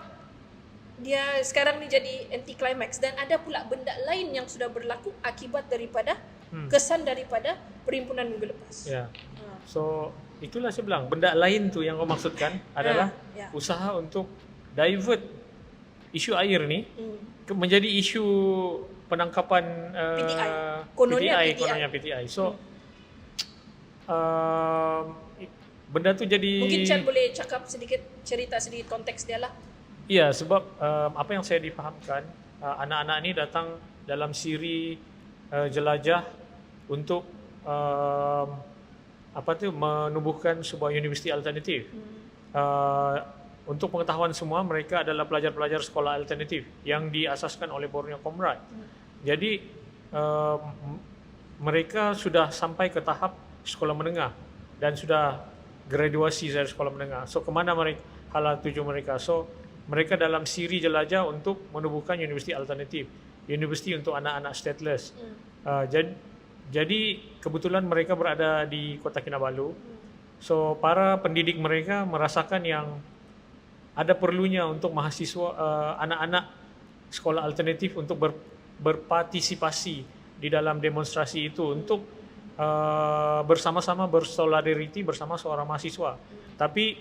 Speaker 1: dia sekarang ni jadi anti climax. Dan ada pula benda lain yang sudah berlaku akibat daripada kesan daripada perhimpunan minggu lepas.
Speaker 2: Ya. So itulah saya bilang, benda lain tu yang kau maksudkan adalah usaha untuk divert isu air ni menjadi isu penangkapan
Speaker 1: PTI. Kononnya
Speaker 2: PTI. So benda tu jadi,
Speaker 1: mungkin Chan boleh cakap cerita sedikit konteks dia lah.
Speaker 2: iya, sebab apa yang saya difahamkan, anak-anak ni datang dalam siri jelajah untuk menubuhkan sebuah universiti alternatif. Untuk pengetahuan semua, mereka adalah pelajar-pelajar sekolah alternatif yang diasaskan oleh Borneo Comrade. Jadi mereka sudah sampai ke tahap sekolah menengah dan sudah graduasi dari sekolah menengah. So kemana mereka, hala tuju mereka? So mereka dalam siri jelajah untuk menubuhkan universiti alternatif, universiti untuk anak-anak stateless. Jadi kebetulan mereka berada di Kota Kinabalu. So para pendidik mereka merasakan yang ada perlunya untuk mahasiswa anak-anak sekolah alternatif untuk berpartisipasi di dalam demonstrasi itu untuk bersama-sama bersolidariti bersama seorang mahasiswa. Tapi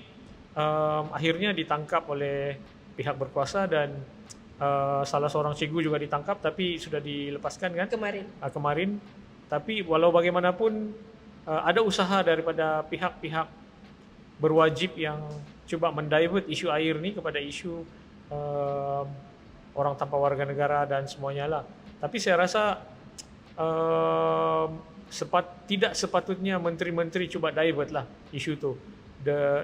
Speaker 2: akhirnya ditangkap oleh pihak berkuasa dan salah seorang cikgu juga ditangkap tapi sudah dilepaskan kan kemarin. Tapi walau bagaimanapun ada usaha daripada pihak-pihak berwajib yang cuba mendivert isu air ni kepada isu orang tanpa warga negara dan semuanya lah. Tapi saya rasa tidak sepatutnya menteri-menteri cuba divert lah isu tu.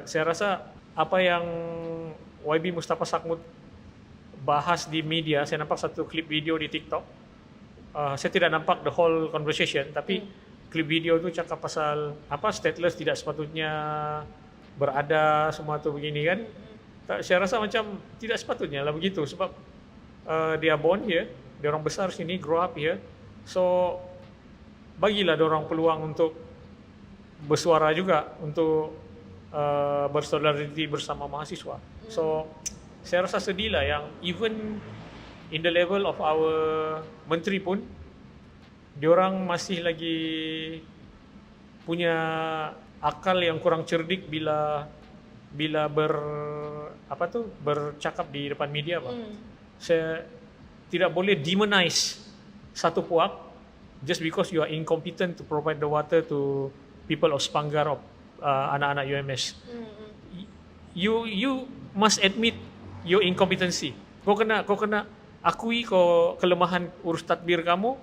Speaker 2: Saya rasa apa yang YB Mustafa Sakmut bahas di media, saya nampak satu klip video di TikTok. Saya tidak nampak the whole conversation, tapi klip video tu cakap pasal stateless tidak sepatutnya berada semua tu begini kan. Saya rasa macam tidak sepatutnya lah begitu sebab dia born here, dia orang besar sini, grow up here. So bagilah dia orang peluang untuk bersuara juga, untuk bersolidariti bersama mahasiswa. So saya rasa sedih lah yang even in the level of our menteri pun diorang masih lagi punya akal yang kurang cerdik bila bercakap di depan media, Pak. Saya tidak boleh demonize satu puak just because you are incompetent to provide the water to people of Spanggar, of anak-anak UMS. You must admit your incompetency. Kau kena akui kelemahan urus tadbir kamu,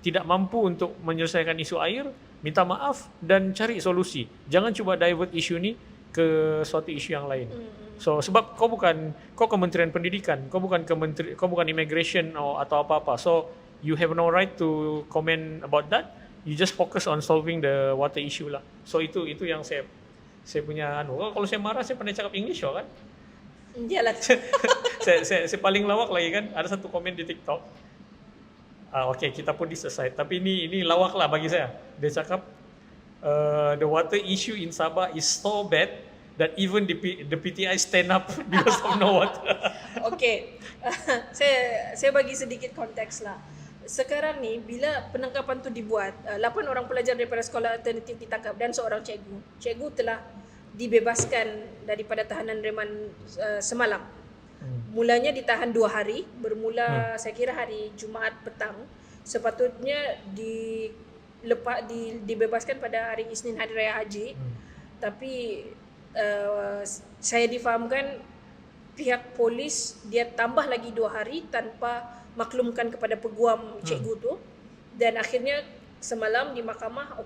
Speaker 2: tidak mampu untuk menyelesaikan isu air, minta maaf dan cari solusi. Jangan cuba divert isu ni ke suatu isu yang lain. So sebab kau Kementerian Pendidikan, kau bukan immigration atau apa-apa. So you have no right to comment about that. You just focus on solving the water issue lah. So itu yang saya punya kalau saya marah saya pandai cakap English kan.
Speaker 1: Iyalah.
Speaker 2: saya paling lawak lagi kan. Ada satu komen di TikTok. Okay, kita put this aside. Tapi ini lawak lah bagi saya. Dia cakap the water issue in Sabah is so bad that even the PTI stand up because of no water.
Speaker 1: Okay, saya bagi sedikit konteks lah. Sekarang ni bila penangkapan tu dibuat, 8 orang pelajar daripada sekolah alternatif ditangkap dan seorang cikgu. Cikgu telah dibebaskan daripada tahanan reman semalam. Mulanya ditahan 2 hari, bermula saya kira hari Jumaat petang. Sepatutnya dibebaskan pada hari Isnin Hari Raya Haji. Tapi saya difahamkan pihak polis dia tambah lagi 2 hari tanpa maklumkan kepada peguam cikgu tu, dan akhirnya semalam di mahkamah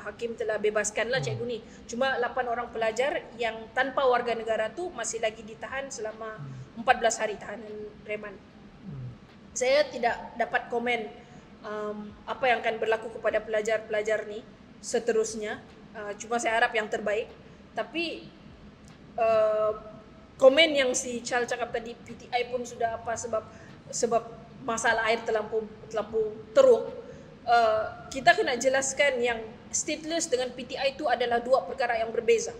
Speaker 1: hakim telah bebaskanlah cikgu ni. Cuma 8 orang pelajar yang tanpa warga negara tu masih lagi ditahan selama 14 hari tahanan reman. Saya tidak dapat komen apa yang akan berlaku kepada pelajar-pelajar ni seterusnya. Cuma saya harap yang terbaik. Tapi komen yang si Chal cakap tadi, PTI pun sudah sebab masalah air terlampau teruk. Kita kena jelaskan yang stateless dengan PTI itu adalah 2 perkara yang berbeza.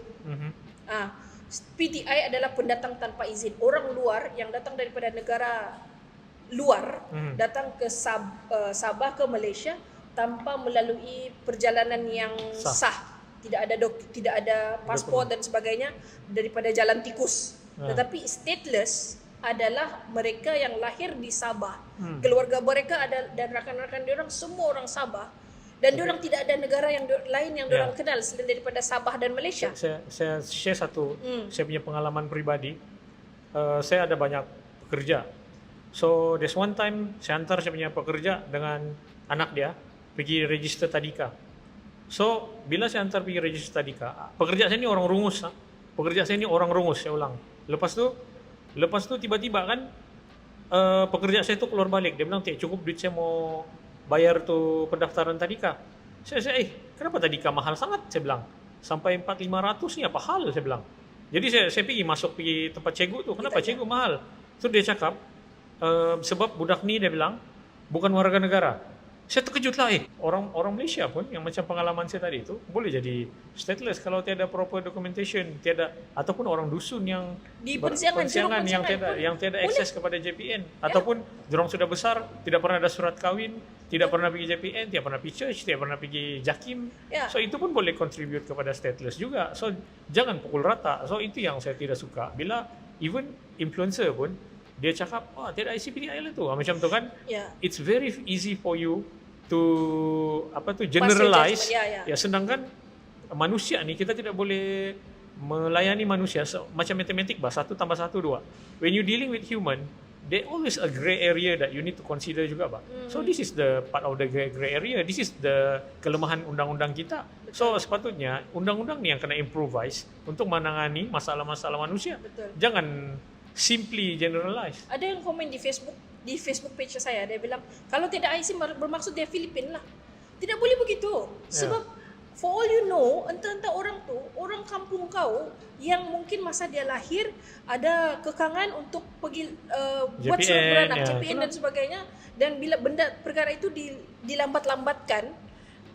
Speaker 1: PTI adalah pendatang tanpa izin, orang luar yang datang daripada negara luar datang ke Sabah ke Malaysia tanpa melalui perjalanan yang sah. Tidak ada paspor dan sebagainya, daripada jalan tikus. Tetapi stateless adalah mereka yang lahir di Sabah. Keluarga mereka dan rakan-rakan diorang semua orang Sabah, dan diorang tidak ada negara yang lain yang diorang kenal selain daripada Sabah dan Malaysia.
Speaker 2: Saya share satu saya punya pengalaman pribadi. Saya ada banyak pekerja So there's one time saya hantar saya punya pekerja dengan anak dia pergi register tadika. So bila saya hantar pergi register tadika, pekerja saya ni orang rungus. Pekerja saya ni orang rungus, saya ulang. Lepas tu tiba-tiba kan pekerja saya tu keluar balik. Dia bilang, "Tak cukup duit saya mau bayar tu pendaftaran tadika." Saya kenapa tadika mahal sangat? Saya bilang. Sampai 4-500 ni apa hal, saya bilang. Jadi saya pergi tempat cikgu tu. Kenapa cikgu mahal? So dia cakap, sebab budak ni dia bilang bukan warga negara. Saya terkejut lah, orang Malaysia pun yang macam pengalaman saya tadi itu boleh jadi stateless kalau tiada proper documentation, tiada, ataupun orang dusun yang
Speaker 1: di pensiangan
Speaker 2: yang tiada akses kepada JPN, ataupun diorang sudah besar, tidak pernah ada surat kahwin, tidak pernah pergi JPN, tidak pernah pergi church, tidak pernah pergi JAKIM. So itu pun boleh contribute kepada stateless juga. So jangan pukul rata. So itu yang saya tidak suka. Bila even influencer pun dia cakap, tiada ICPDI tu. Macam tu kan. It's very easy for you to generalize. Ya, sedangkan manusia ni kita tidak boleh melayani manusia macam matematik 1 + 1 2. When you dealing with human, there always a gray area that you need to consider juga, Pak. So this is the part of the gray area. This is the kelemahan undang-undang kita. So sepatutnya undang-undang ni yang kena improvise untuk menangani masalah-masalah manusia. Jangan simply generalize.
Speaker 1: Ada yang komen di Facebook page saya, dia bilang kalau tidak IC bermaksud dia Filipin lah. Tidak boleh begitu. Sebab for all you know, entah-entah orang kampung kau yang mungkin masa dia lahir ada kekangan untuk pergi buat surat beranak, JPN dan sebagainya, dan bila perkara itu dilambat-lambatkan,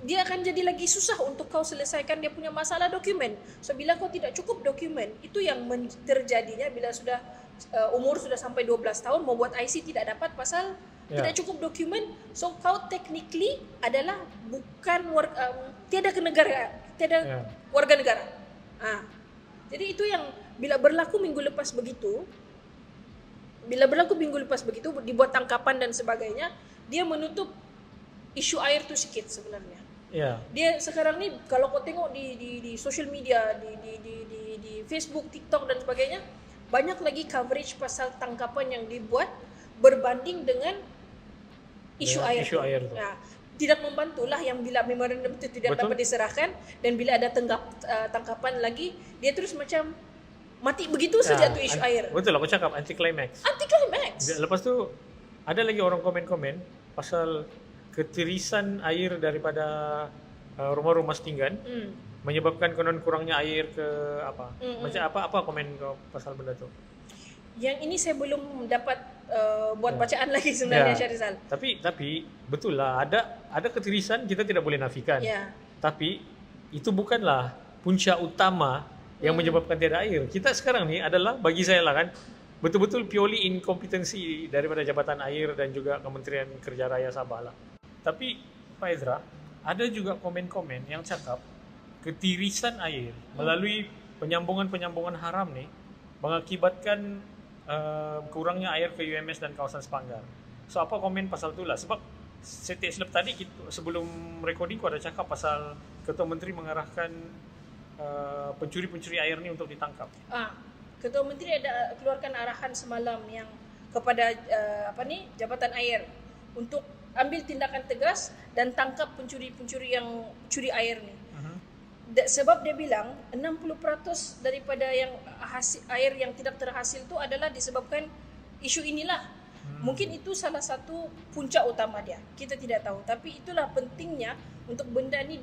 Speaker 1: dia akan jadi lagi susah untuk kau selesaikan dia punya masalah dokumen. So bila kau tidak cukup dokumen, itu yang terjadinya bila sudah umur sudah sampai 12 tahun mau buat IC tidak dapat pasal tidak cukup dokumen. So kau technically adalah bukan tiada warga negara. Jadi itu yang bila berlaku minggu lepas begitu dibuat tangkapan dan sebagainya, dia menutup isu air tu sikit sebenarnya. Dia sekarang ni kalau kau tengok di social media, di Facebook, TikTok dan sebagainya, banyak lagi coverage pasal tangkapan yang dibuat berbanding dengan isu air tu. Tidak membantulah yang bila memorandum itu tidak dapat diserahkan, dan bila ada tangkapan lagi, dia terus macam mati begitu saja tu isu air.
Speaker 2: Betul, aku cakap anti climax. Lepas tu ada lagi orang komen-komen pasal ketirisan air daripada rumah-rumah setinggan menyebabkan konon kurangnya air ke apa. Macam apa komen kau pasal benda tu?
Speaker 1: Yang ini saya belum dapat buat bacaan lagi sebenarnya, Syahrizal.
Speaker 2: Tapi betul lah ada ketirisan, kita tidak boleh nafikan. Tapi itu bukanlah punca utama yang menyebabkan tiada air. Kita sekarang ni adalah, bagi saya lah kan, betul-betul purely inkompetensi daripada Jabatan Air dan juga Kementerian Kerja Raya Sabah lah. Tapi Pak Ezra, ada juga komen-komen yang cakap ketirisan air melalui penyambungan haram ni mengakibatkan kurangnya air ke UMS dan kawasan Sepanggar. So apa komen pasal tu lah? Sebab setiap tadi sebelum recording aku ada cakap pasal Ketua Menteri mengarahkan pencuri-pencuri air ni untuk ditangkap.
Speaker 1: Ketua Menteri ada keluarkan arahan semalam yang kepada Jabatan Air untuk ambil tindakan tegas dan tangkap pencuri-pencuri yang curi air ni. Sebab dia bilang 60% daripada yang air yang tidak terhasil tu adalah disebabkan isu inilah. Mungkin itu salah satu puncak utama dia. Kita tidak tahu, tapi itulah pentingnya untuk benda ni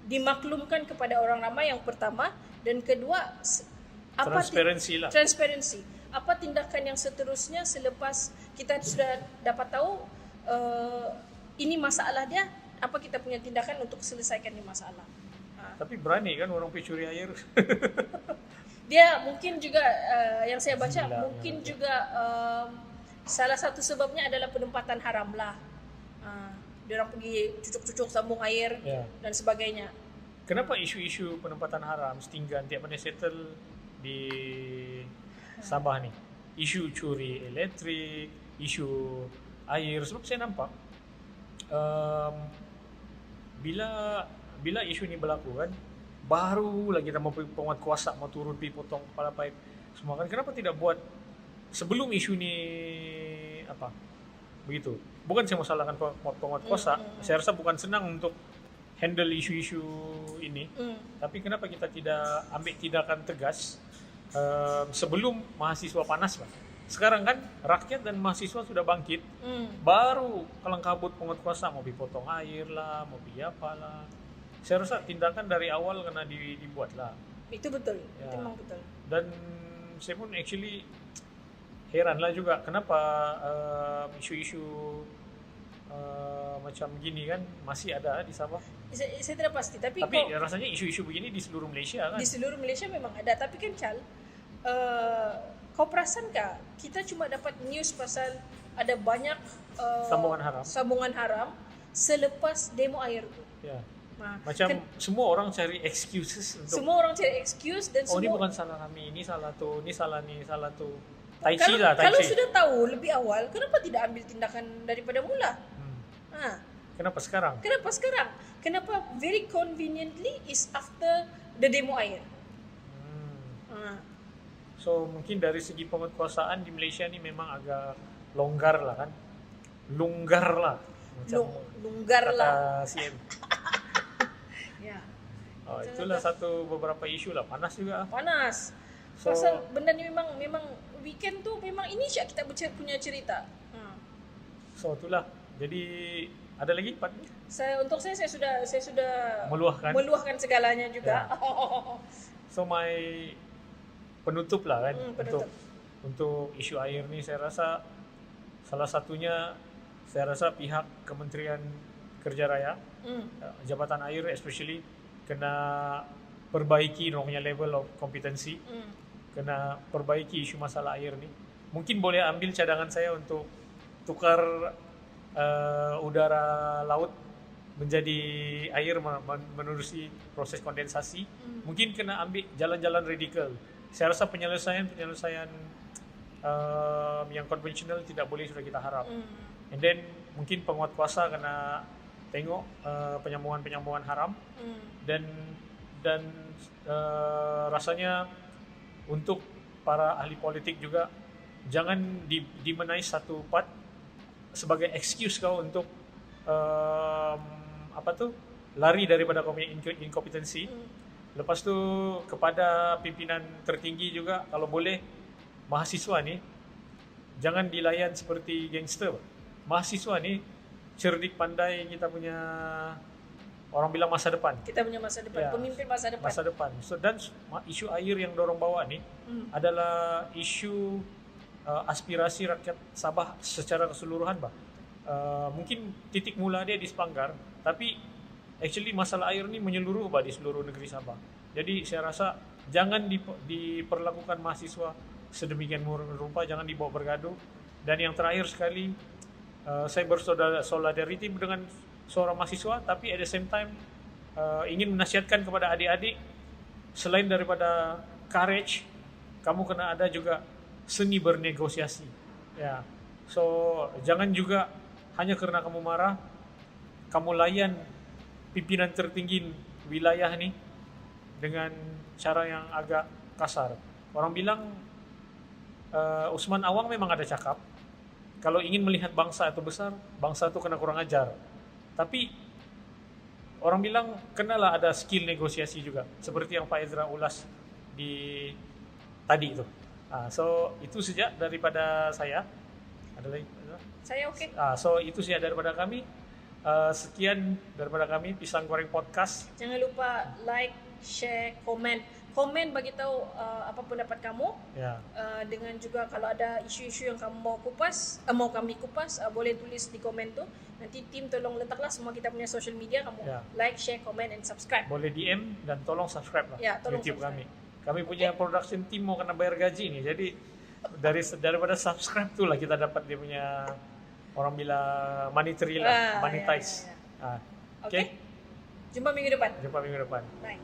Speaker 1: dimaklumkan kepada orang ramai, yang pertama, dan kedua transparansi. Apa tindakan yang seterusnya selepas kita sudah dapat tahu ini masalah dia, apa kita punya tindakan untuk selesaikan ini masalah.
Speaker 2: Tapi berani kan orang pergi curi air.
Speaker 1: Dia mungkin juga yang saya baca mungkin juga salah satu sebabnya adalah penempatan haram lah. Dia orang pergi cucuk-cucuk sambung air dan sebagainya.
Speaker 2: Kenapa isu-isu penempatan haram setinggan tiap mana settle di Sabah ni? Isu curi elektrik, isu air. Sebab saya nampak bila isu ni berlaku kan, baru lagi nama penguatkuasa mau turun pergi potong kepala paip semua kan. Kenapa tidak buat sebelum isu ni apa begitu, bukan saya mau salahkan penguat kuasa, saya rasa bukan senang untuk handle isu-isu ini, tapi kenapa kita tidak ambil tindakan tegas sebelum mahasiswa panas, Pak? Sekarang kan rakyat dan mahasiswa sudah bangkit, baru kalang kabut penguat kuasa mau dipotong air lah, mau apalah. Saya rasa tindakan dari awal kena dibuat lah.
Speaker 1: Itu betul,
Speaker 2: Ya.
Speaker 1: itu memang betul.
Speaker 2: Dan saya pun actually heran lah juga kenapa isu-isu macam gini kan masih ada di Sabah.
Speaker 1: Saya tidak pasti, tapi
Speaker 2: Rasanya isu-isu begini di seluruh Malaysia kan.
Speaker 1: di seluruh Malaysia memang ada, tapi kan Chal, kau perasan kah kita cuma dapat news pasal ada banyak sambungan haram selepas demo air tu.
Speaker 2: Ya. Macam semua orang cari excuses untuk
Speaker 1: semua orang cari excuse dan
Speaker 2: ini
Speaker 1: semua
Speaker 2: bukan salah kami, ini salah tu, ini salah tu.
Speaker 1: Kalau sudah tahu lebih awal, kenapa tidak ambil tindakan daripada mula?
Speaker 2: Kenapa sekarang?
Speaker 1: Kenapa very conveniently is after the demo air?
Speaker 2: So mungkin dari segi penguatkuasaan di Malaysia ni memang agak longgar lah kan. Longgar lah.
Speaker 1: Longgar lah.
Speaker 2: CM.
Speaker 1: Ya.
Speaker 2: Itulah satu beberapa isu lah. Panas juga.
Speaker 1: Panas. Pasal benda ni memang weekend tu memang ini syak kita punya cerita.
Speaker 2: So itulah. Jadi ada lagi part ni?
Speaker 1: Untuk saya sudah meluahkan segalanya juga.
Speaker 2: Ya. So my penutup lah kan untuk isu air ni, saya rasa salah satunya pihak Kementerian Kerja Raya, Jabatan Air especially kena perbaiki punya level of kompetensi, kena perbaiki isu masalah air ni. Mungkin boleh ambil cadangan saya untuk tukar udara laut menjadi air menerusi proses kondensasi. Mungkin kena ambil jalan-jalan radikal. Saya rasa penyelesaian yang konvensional tidak boleh sudah kita harap. And then mungkin penguat kuasa kena tengok penyambungan haram, dan rasanya untuk para ahli politik juga jangan dimenai satu part sebagai excuse kau untuk lari daripada kau punya inkompetensi. Lepas tu kepada pimpinan tertinggi juga, kalau boleh mahasiswa ni jangan dilayan seperti gangster. Mahasiswa ni cerdik, pandai, kita punya orang bilang masa depan.
Speaker 1: Kita punya masa depan, ya. Pemimpin masa depan.
Speaker 2: Masa depan. So, dan isu air yang dorong bawa ni adalah isu aspirasi rakyat Sabah secara keseluruhan, bah. Mungkin titik mula dia di Sepanggar, tapi actually masalah air ni menyeluruh di seluruh negeri Sabah. Jadi saya rasa jangan diperlakukan mahasiswa sedemikian rupa, jangan dibawa bergaduh. Dan yang terakhir sekali, saya bersolidariti dengan seorang mahasiswa, tapi at the same time ingin menasihatkan kepada adik-adik, selain daripada courage, kamu kena ada juga seni bernegosiasi. Ya. So jangan juga hanya karena kamu marah, kamu layan pimpinan tertinggi wilayah ni dengan cara yang agak kasar. Orang bilang Usman Awang memang ada cakap, kalau ingin melihat bangsa itu besar, bangsa itu kena kurang ajar. Tapi orang bilang kenalah ada skill negosiasi juga, seperti yang Pak Ezra ulas di tadi itu. So itu saja daripada saya. Ada lagi?
Speaker 1: Saya okey.
Speaker 2: So itu saja daripada kami. Sekian daripada kami Pisang Goreng Podcast.
Speaker 1: Jangan lupa like, share, komen bagi tahu apa pendapat kamu. Ya. Dengan juga kalau ada isu-isu yang kamu mau kami kupas, boleh tulis di komen tu. Nanti tim tolong letaklah semua kita punya social media, kamu like, share, comment and subscribe.
Speaker 2: Boleh DM dan tolong subscribe lah tolong YouTube
Speaker 1: subscribe.
Speaker 2: Kami punya production team mau kena bayar gaji ni. Jadi daripada subscribe tu lah kita dapat dia punya, orang bilang monetary lah, monetize.
Speaker 1: Okay. Jumpa minggu depan.
Speaker 2: Bye.